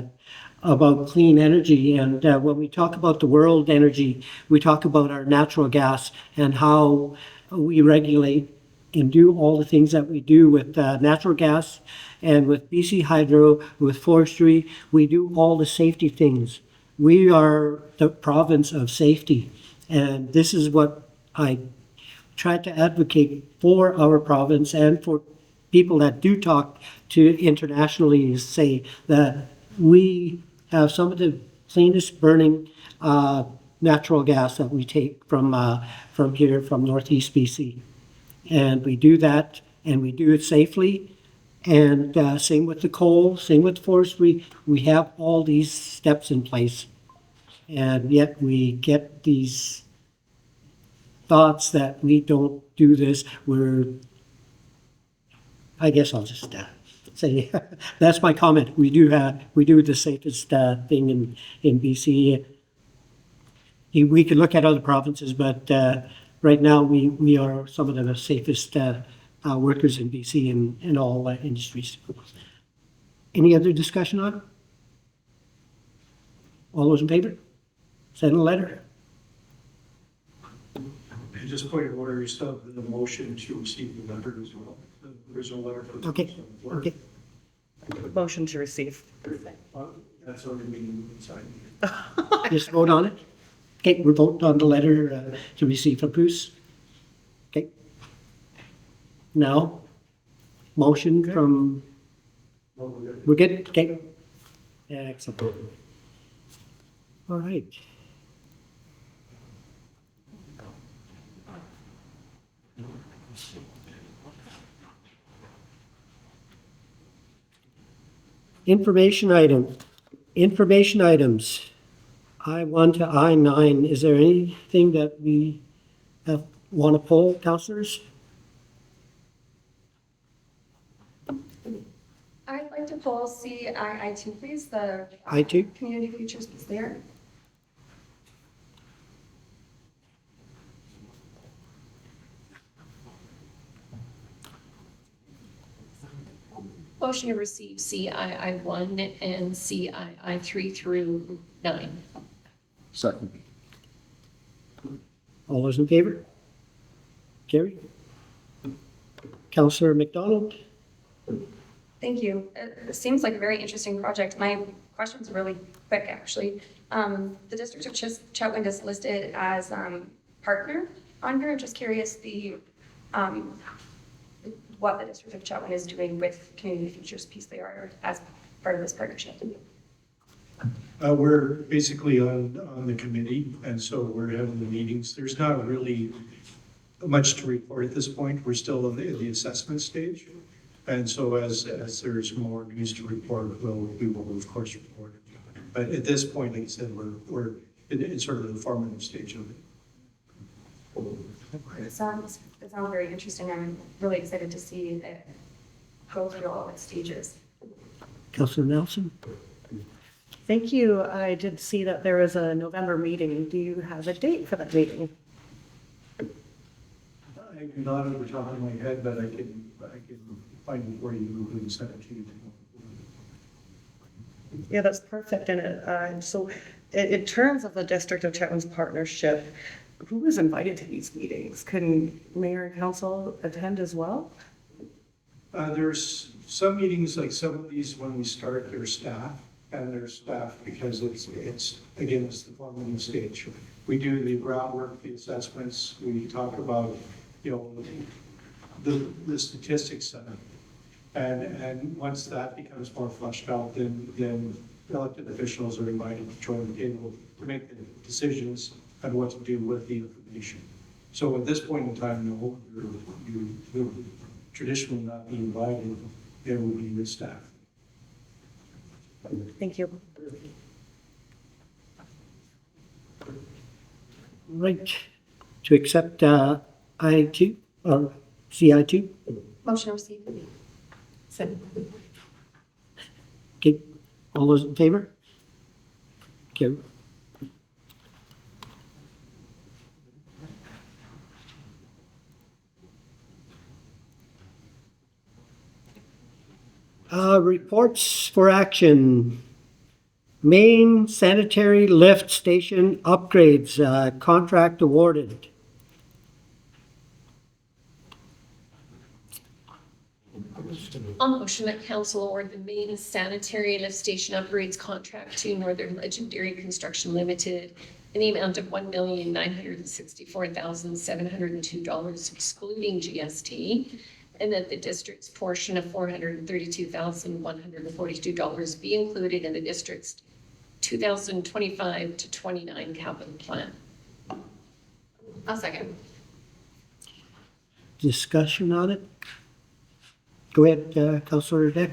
about clean energy. And when we talk about the world energy, we talk about our natural gas and how we regulate and do all the things that we do with natural gas and with BC Hydro, with forestry. We do all the safety things. We are the province of safety. And this is what I try to advocate for our province and for people that do talk to internationally, is say that we have some of the cleanest burning natural gas that we take from here, from Northeast BC. And we do that, and we do it safely, And same with the coal, same with forestry. We have all these steps in place. And yet we get these thoughts that we don't do this. I guess I'll just say, that's my comment. We do the safest thing in BC. We could look at other provinces, but right now we are some of the safest workers in BC in all industries. Any other discussion on it? All those in favor? Send a letter. And just point of order, you still have the motion to receive the letter as well. There's a letter for. Okay, okay. Motion to receive. That's already been signed. Just vote on it. Okay, we're voting on the letter to receive from Bruce. Okay. Now, motion from, we're good? Okay. Excellent. All right. Information items. I-1 to I-9. Is there anything that we want to pull, councillors? I'd like to pull CII2, please, the I2? community futures piece there. Motion to receive CII1 and CII3 through 9. Second. All those in favor? Carrie? Councillor McDonald? Thank you. It seems like a very interesting project. My question's really quick, actually. The District of Chetwynd is listed as partner on here. I'm just curious what the District of Chetwynd is doing with Community Futures Peace they are as part of this partnership. We're basically on the committee, and so we're having the meetings. There's not really much to report at this point. We're still in the assessment stage. And so as there's more news to report, we will of course report it. But at this point, like I said, we're in sort of the formative stage of it. It sounds very interesting. I'm really excited to see it go through all its stages. Councillor Nelson? Thank you. I did see that there was a November meeting. Do you have a date for that meeting? I'm not on the top of my head, but I can find it for you and send it to you. Yeah, that's perfect. And so in terms of the District of Chetwynd's partnership, who is invited to these meetings? Can mayor and council attend as well? There's some meetings, like some of these, when we start, there's staff, and there's staff because it's the formative stage. We do the groundwork, the assessments, we talk about, the statistics of it. And once that becomes more fleshed out, then elected officials are invited to join the table to make the decisions on what to do with the information. So at this point in time, no, you will traditionally not be invited. There will be the staff. Thank you. Right. To accept I2 or CI2? Motion received. Okay. All those in favor? Carrie? Reports for action. Main sanitary lift station upgrades, contract awarded. On motion that council award the main sanitary lift station upgrades contract to Northern Legendary Construction Limited in the amount of $1,964,702 excluding GST, and that the district's portion of $432,142 be included in the district's 2025 to 29 capital plan. I'll second. Discussion on it? Go ahead, Councillor Deck.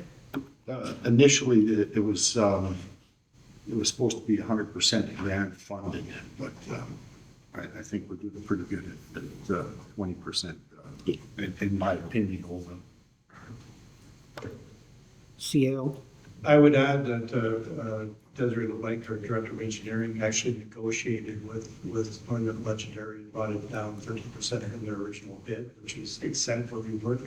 Initially, it was supposed to be 100% grant funding, but I think we're doing pretty good at 20%, in my opinion, over. CAO. I would add that Desiree LeBlanc, our Director of Engineering, actually negotiated with Northern Legendary and brought it down 30% from their original bid, which is exemplary work.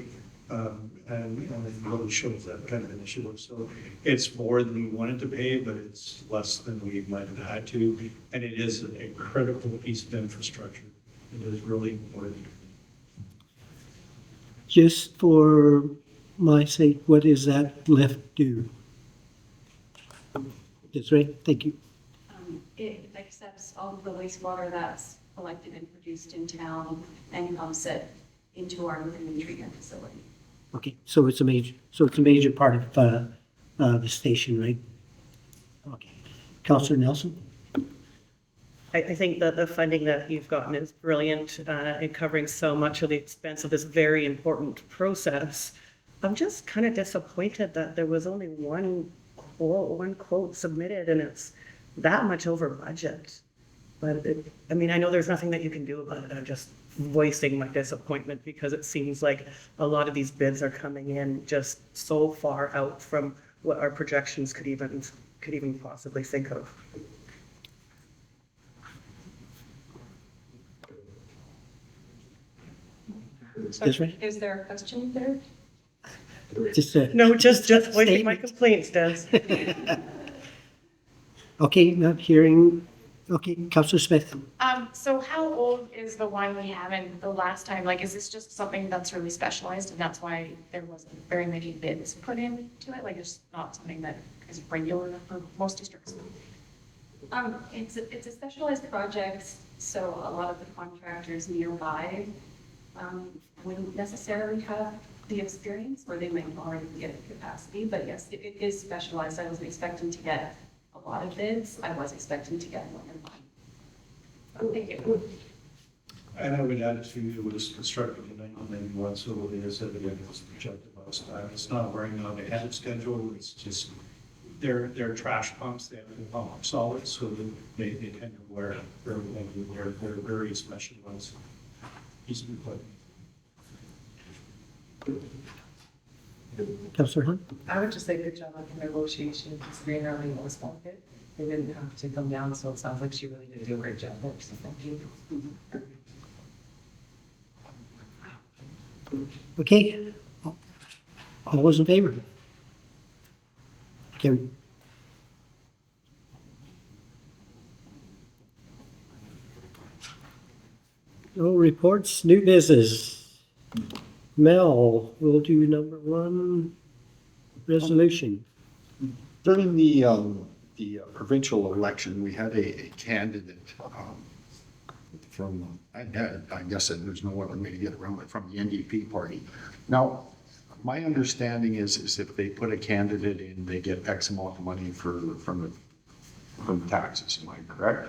And it really shows that kind of initiative. So it's more than we wanted to pay, but it's less than we might have had to. And it is a critical piece of infrastructure. It is really important. Just for my sake, what does that lift do? That's right, thank you. It accepts all of the wastewater that's collected and produced in town and pumps it into our within treatment facility. Okay, so it's a major part of the station, right? Okay. Councillor Nelson? I think that the funding that you've gotten is brilliant in covering so much of the expense of this very important process. I'm just kind of disappointed that there was only one quote submitted and it's that much over budget. But I mean, I know there's nothing that you can do about it. I'm just voicing my disappointment because it seems like a lot of these bids are coming in just so far out from what our projections could even possibly think of. Desiree? Is there a question there? Just a. No, just voicing my statement. complaints, Des. Okay, not hearing. Okay, Councillor Smith. So how old is the one we have in the last time? Like, is this just something that's really specialized and that's why there wasn't very many bids put into it? Like, it's not something that is regular for most districts? It's a specialized project, so a lot of the contractors nearby wouldn't necessarily have the experience, or they might already be at the capacity. But yes, it is specialized. I wasn't expecting to get a lot of bids. I was expecting to get more than one. Thank you. And I would add to, it was constructed in 1991, so it is evident it was projected last time. It's not running on a head schedule, it's just, they're trash pumps, they have to pump solids, so they tend to wear, they're very specialized piece of equipment. Councillor Hunt? I would just say good job on the negotiation, considering our only lowest market. They didn't have to come down, so it sounds like she really did do a great job there, so thank you. Okay. All those in favor? Carried. No reports, new business. Mel, we'll do number one, resolution. During the provincial election, we had a candidate from, I guess there's no other way to get around it, from the NDP party. Now, my understanding is if they put a candidate in, they get X amount of money from taxes, am I correct?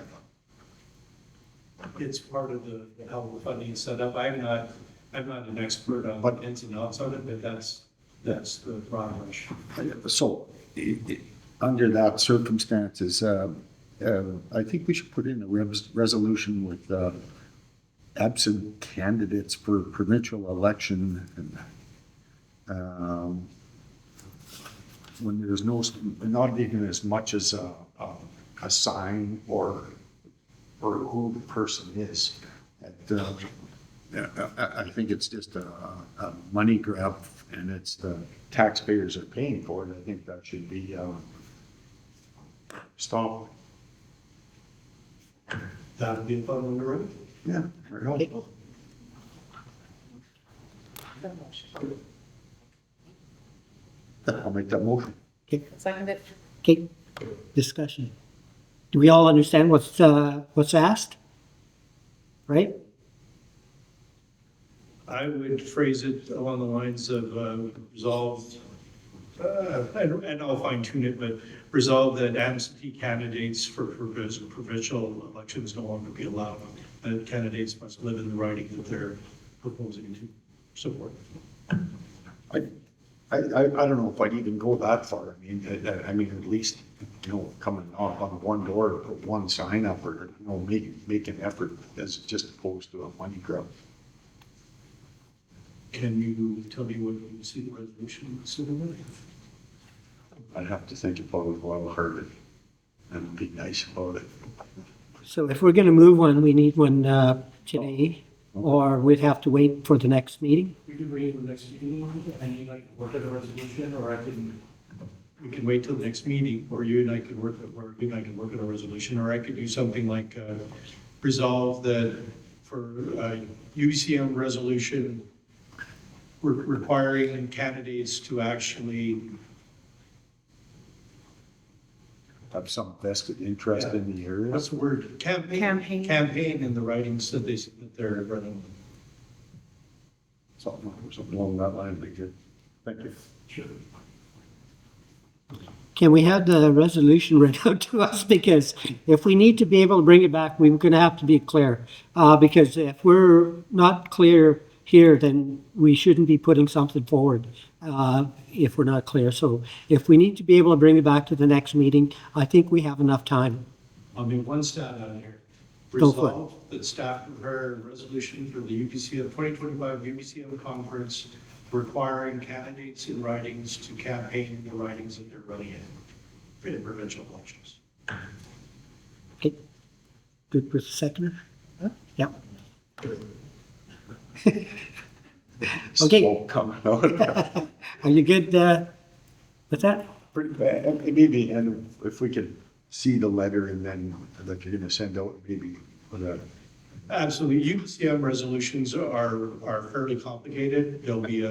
It's part of how the funding is set up. I'm not an expert on But- ins and outs of it, but that's the broad brush. So, under that circumstances, I think we should put in a resolution with absent candidates for provincial election and when there's not even as much as a sign or who the person is. I think it's just a money grab and it's the taxpayers are paying for it. I think that should be stopped. That would be a fun one to run. Yeah, right on. Okay. I'll make that motion. Seconded. Okay, discussion. Do we all understand what's asked? Right? I would phrase it along the lines of resolved, and I'll fine tune it, but resolve that absentee candidates for provincial elections no longer be allowed. And candidates must live in the riding that they're proposing to support. I don't know if I'd even go that far. I mean, at least, coming off on one door, put one sign up or, make an effort as just opposed to a money grab. Can you tell me what you see the resolution considering? I'd have to think about it while harder and be nice about it. So if we're gonna move one, we need one, today, or we'd have to wait for the next meeting? We can wait till the next meeting, and you like work at a resolution, or we can wait till the next meeting, or you and I could work at a resolution, or I could do something like, resolve that for UBCM resolution requiring candidates to actually Have some vested interest in the area. what's the word? Campaign. Campaign in the writings that they're running. Something along that line would be good. Thank you. Sure. Can we have the resolution read out to us? Because if we need to be able to bring it back, we're gonna have to be clear. Because if we're not clear here, then we shouldn't be putting something forward, if we're not clear. So if we need to be able to bring it back to the next meeting, I think we have enough time. I'll make one stat out here. Go for it. Resolve that staff prepare a resolution for the UBCM 2025 UBCM conference requiring candidates in writings to campaign in the writings that they're running in provincial elections. Okay, good with the seconder? Yep. Okay. Smoke coming out. Are you good, with that? Pretty bad. Maybe, and if we could see the letter and then that you're gonna send out, maybe with a. Absolutely. UBCM resolutions are fairly complicated. There'll be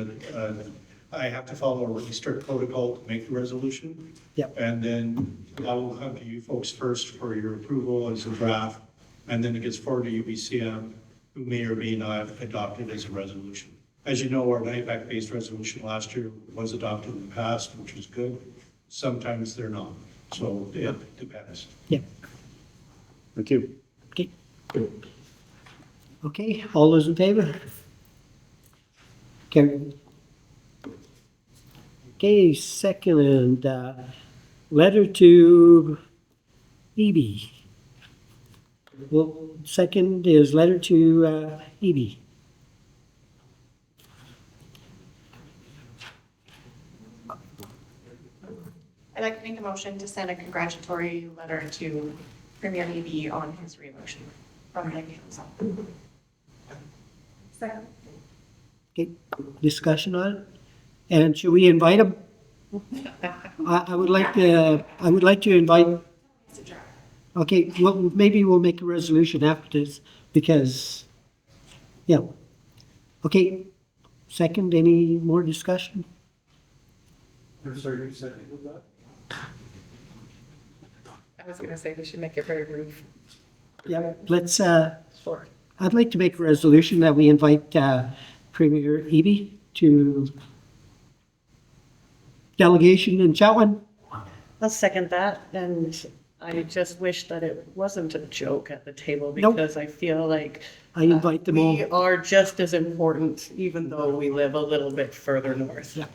I have to follow a really strict protocol to make the resolution. Yep. And then I will come to you folks first for your approval as a draft, and then it gets forwarded to UBCM, who may or may not adopt it as a resolution. As you know, our NIPAC-based resolution last year was adopted in the past, which was good. Sometimes they're not, so it depends. Yep. Thank you. Okay. Okay, all those in favor? Carried. Okay, second, letter to EB. Well, second is letter to EB. I'd like to make a motion to send a congratulatory letter to Premier Eby on his reelection from the council. Second. Okay, discussion on it? And should we invite him? I would like to invite, okay, well, maybe we'll make a resolution after this, because, yeah. Okay, second, any more discussion? I was gonna say we should make it very brief. Yeah, let's, I'd like to make a resolution that we invite Premier Eby to delegation in Chetwynd. I'll second that, and I just wish that it wasn't a joke at the table, Nope. because I feel like I invite them we all. are just as important, even though we live a little bit further north. Yeah.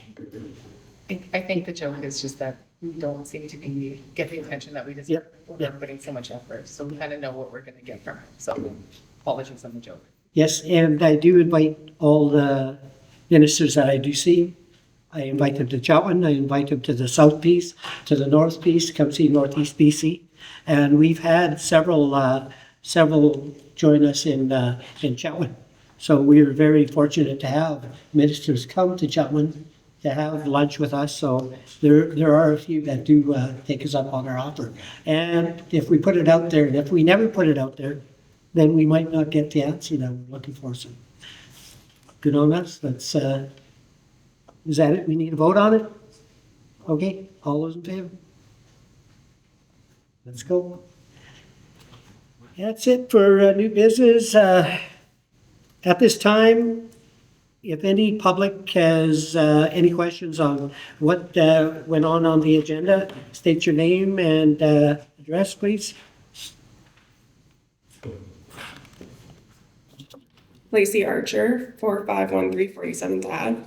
I think the joke is just that we don't seem to be getting the attention that we deserve. Yep, We're yep. putting so much effort, so we kind of know what we're gonna get from it. So apologies on the joke. Yes, and I do invite all the ministers that I do see. I invite them to Chetwynd, I invite them to the South Piece, to the North Piece, come see Northeast BC. And we've had several join us in Chetwynd. So we are very fortunate to have ministers come to Chetwynd to have lunch with us. So there are a few that do take us up on our offer. And if we put it out there, and if we never put it out there, then we might not get the answer that we're looking for. So good on us. Let's, is that it? We need a vote on it? Okay, all those in favor? Let's go. That's it for new business. At this time, if any public has any questions on what went on the agenda, state your name and address, please. Lacey Archer, 4513 47th Ave.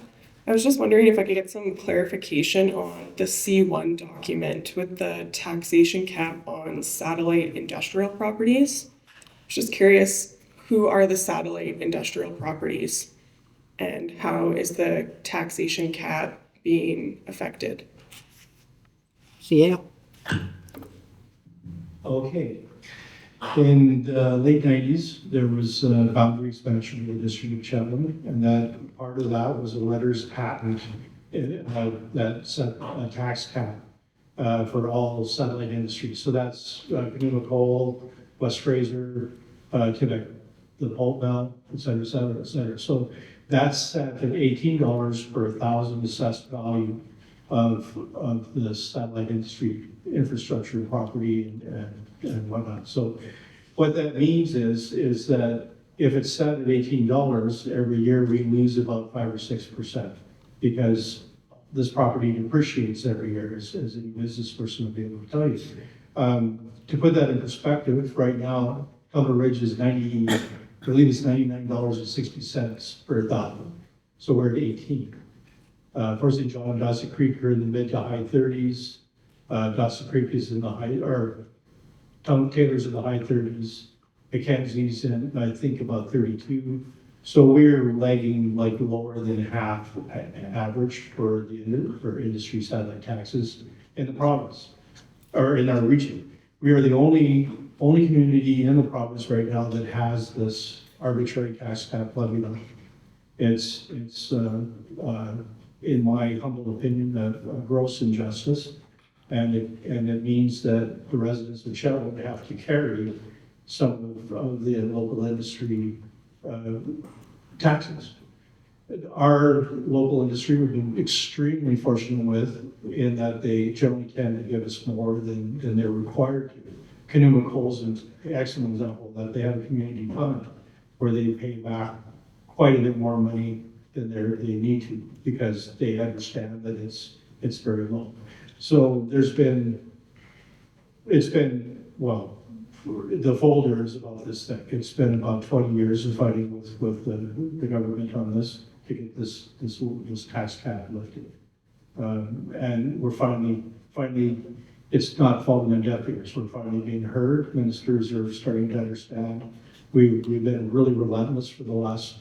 I was just wondering if I could get some clarification on the C1 document with the taxation cap on satellite industrial properties. I was just curious, who are the satellite industrial properties and how is the taxation cap being affected? CA? Okay. In the late 90s, there was a boundary expansion of the district of Chetwynd, and that part of that was a letters patent that set a tax cap for all satellite industries. So that's Canuma Coal, West Fraser, Quebec, the pulp mill, et cetera, et cetera, et cetera. So that's set at $18 per 1,000 assessed value of the satellite industry infrastructure property and whatnot. So what that means is that if it's set at $18, every year we lose about 5 or 6% because this property depreciates every year, as any business person would be able to tell you. To put that in perspective, right now, Elmer Ridge is I believe it's $99.60 per 1,000. So we're at 18. First St. John and Dawson Creek are in the mid to high 30s. Dawson Creek is in the high, or Taylor's in the high 30s. Mackenzie's in, I think, about 32. So we're lagging like lower than half average for industry satellite taxes in the province, or in our region. We are the only community in the province right now that has this arbitrary tax cap levied on. It's in my humble opinion, a gross injustice. And it means that the residents of Chetwynd have to carry some of the local industry taxes. Our local industry we've been extremely fortunate with in that they generally tend to give us more than they're required to. Canuma Coal's an excellent example that they have a community fund where they pay back quite a bit more money than they need to because they understand that it's very low. So it's been, well, the folder is about this thick. It's been about 20 years of fighting with the government on this to get this tax cap lifted. And we're finally, it's not falling on deaf ears. We're finally being heard. Ministers are starting to understand. We've been really relentless for the last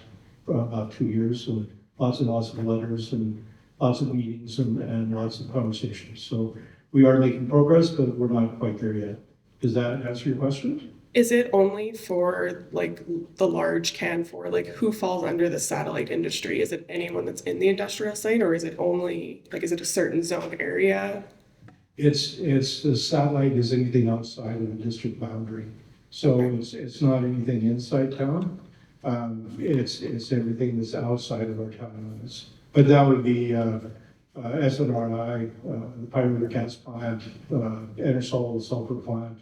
about 2 years. So lots and lots of letters and lots of meetings and lots of conversations. So we are making progress, but we're not quite there yet. Does that answer your question? Is it only for like the large CAN for like who falls under the satellite industry? Is it anyone that's in the industrial site or is it only like, is it a certain zone area? It's the satellite is anything outside of the district boundary. So it's not anything inside town. It's everything that's outside of our town limits. But that would be SNRI, the Pine River Gas Plant, Enersol, the sulfur plant,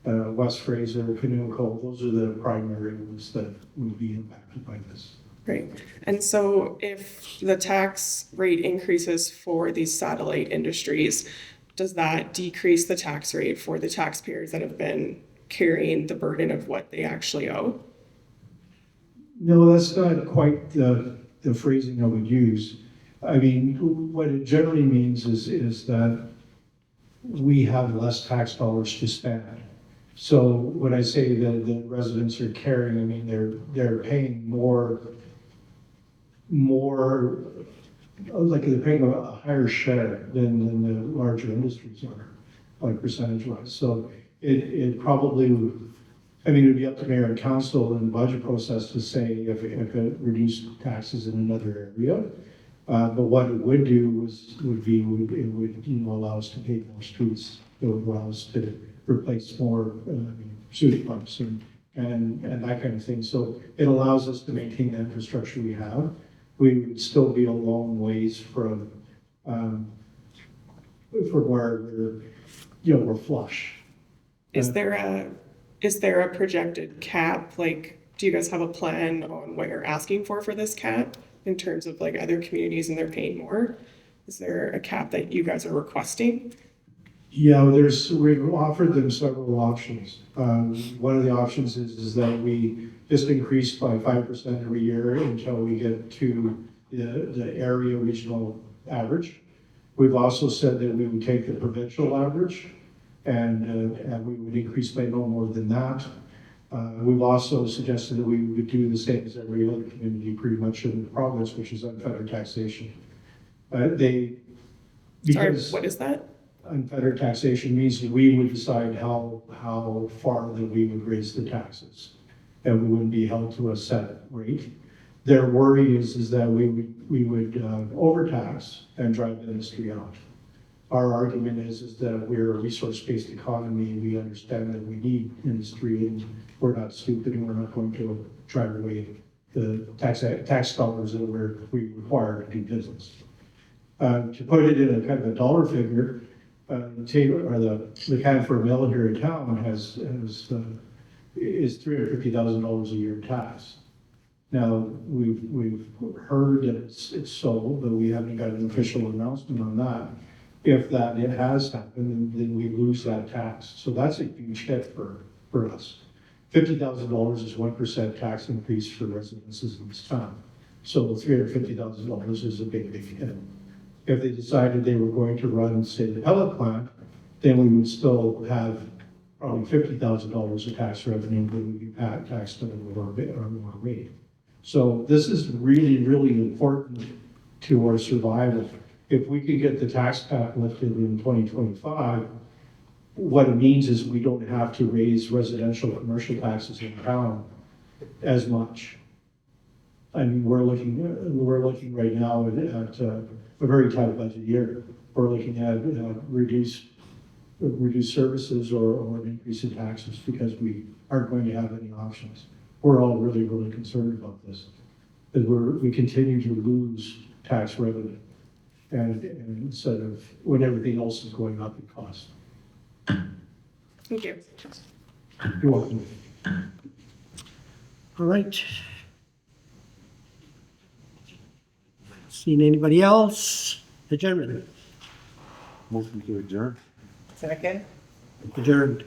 West Fraser, Canuma Coal. Those are the primary ones that would be impacted by this. Great. And so if the tax rate increases for these satellite industries, does that decrease the tax rate for the taxpayers that have been carrying the burden of what they actually owe? No, that's not quite the phrasing I would use. I mean, what it generally means is that we have less tax dollars to spend. So when I say that the residents are carrying, I mean, they're paying more, like they're paying a higher share than the larger industries are, like percentage wise. So it probably would, I mean, it would be up to mayor and council in the budget process to say if it reduced taxes in another area. But what it would do would allow us to pave more streets. It would allow us to replace more sewage pumps and that kind of thing. So it allows us to maintain the infrastructure we have. We would still be a long ways from where we're flush. Is there a projected cap? Like, do you guys have a plan on what you're asking for this cap in terms of like other communities and they're paying more? Is there a cap that you guys are requesting? Yeah, we've offered them several options. One of the options is that we just increase by 5% every year until we get to the area regional average. We've also said that we would take the provincial average and we would increase by no more than that. We've also suggested that we would do the same as every other community pretty much in the province, which is unfettered taxation. Sorry, Because what is that? unfettered taxation means that we would decide how far that we would raise the taxes. And we wouldn't be held to a set rate. Their worry is that we would overtax and drive the industry out. Our argument is that we're a resource-based economy. We understand that we need industry and we're not stupid and we're not going to drive away the tax dollars that we require to do business. To put it in a kind of a dollar figure, the can for a mill here in town is $350,000 a year in tax. Now, we've heard that it's so, but we haven't got an official announcement on that. If it has happened, then we lose that tax. So that's a huge hit for us. $50,000 is 1% tax increase for residences in this town. So $350,000 is a big hit. If they decided they were going to run, say, the pellet plant, then we would still have probably $50,000 of tax revenue that would be taxed at a lower rate. So this is really, really important to our survival. If we could get the tax cap lifted in 2025, what it means is we don't have to raise residential commercial taxes in town as much. I mean, we're looking right now at a very tight budget year. We're looking at reduced services or an increase in taxes because we aren't going to have any options. We're all really, really concerned about this, because we continue to lose tax revenue, and instead of when everything else is going up in cost. Thank you. You're welcome. All right. Seen anybody else? Adjournment. Motion to adjourn. Second? Adjourned.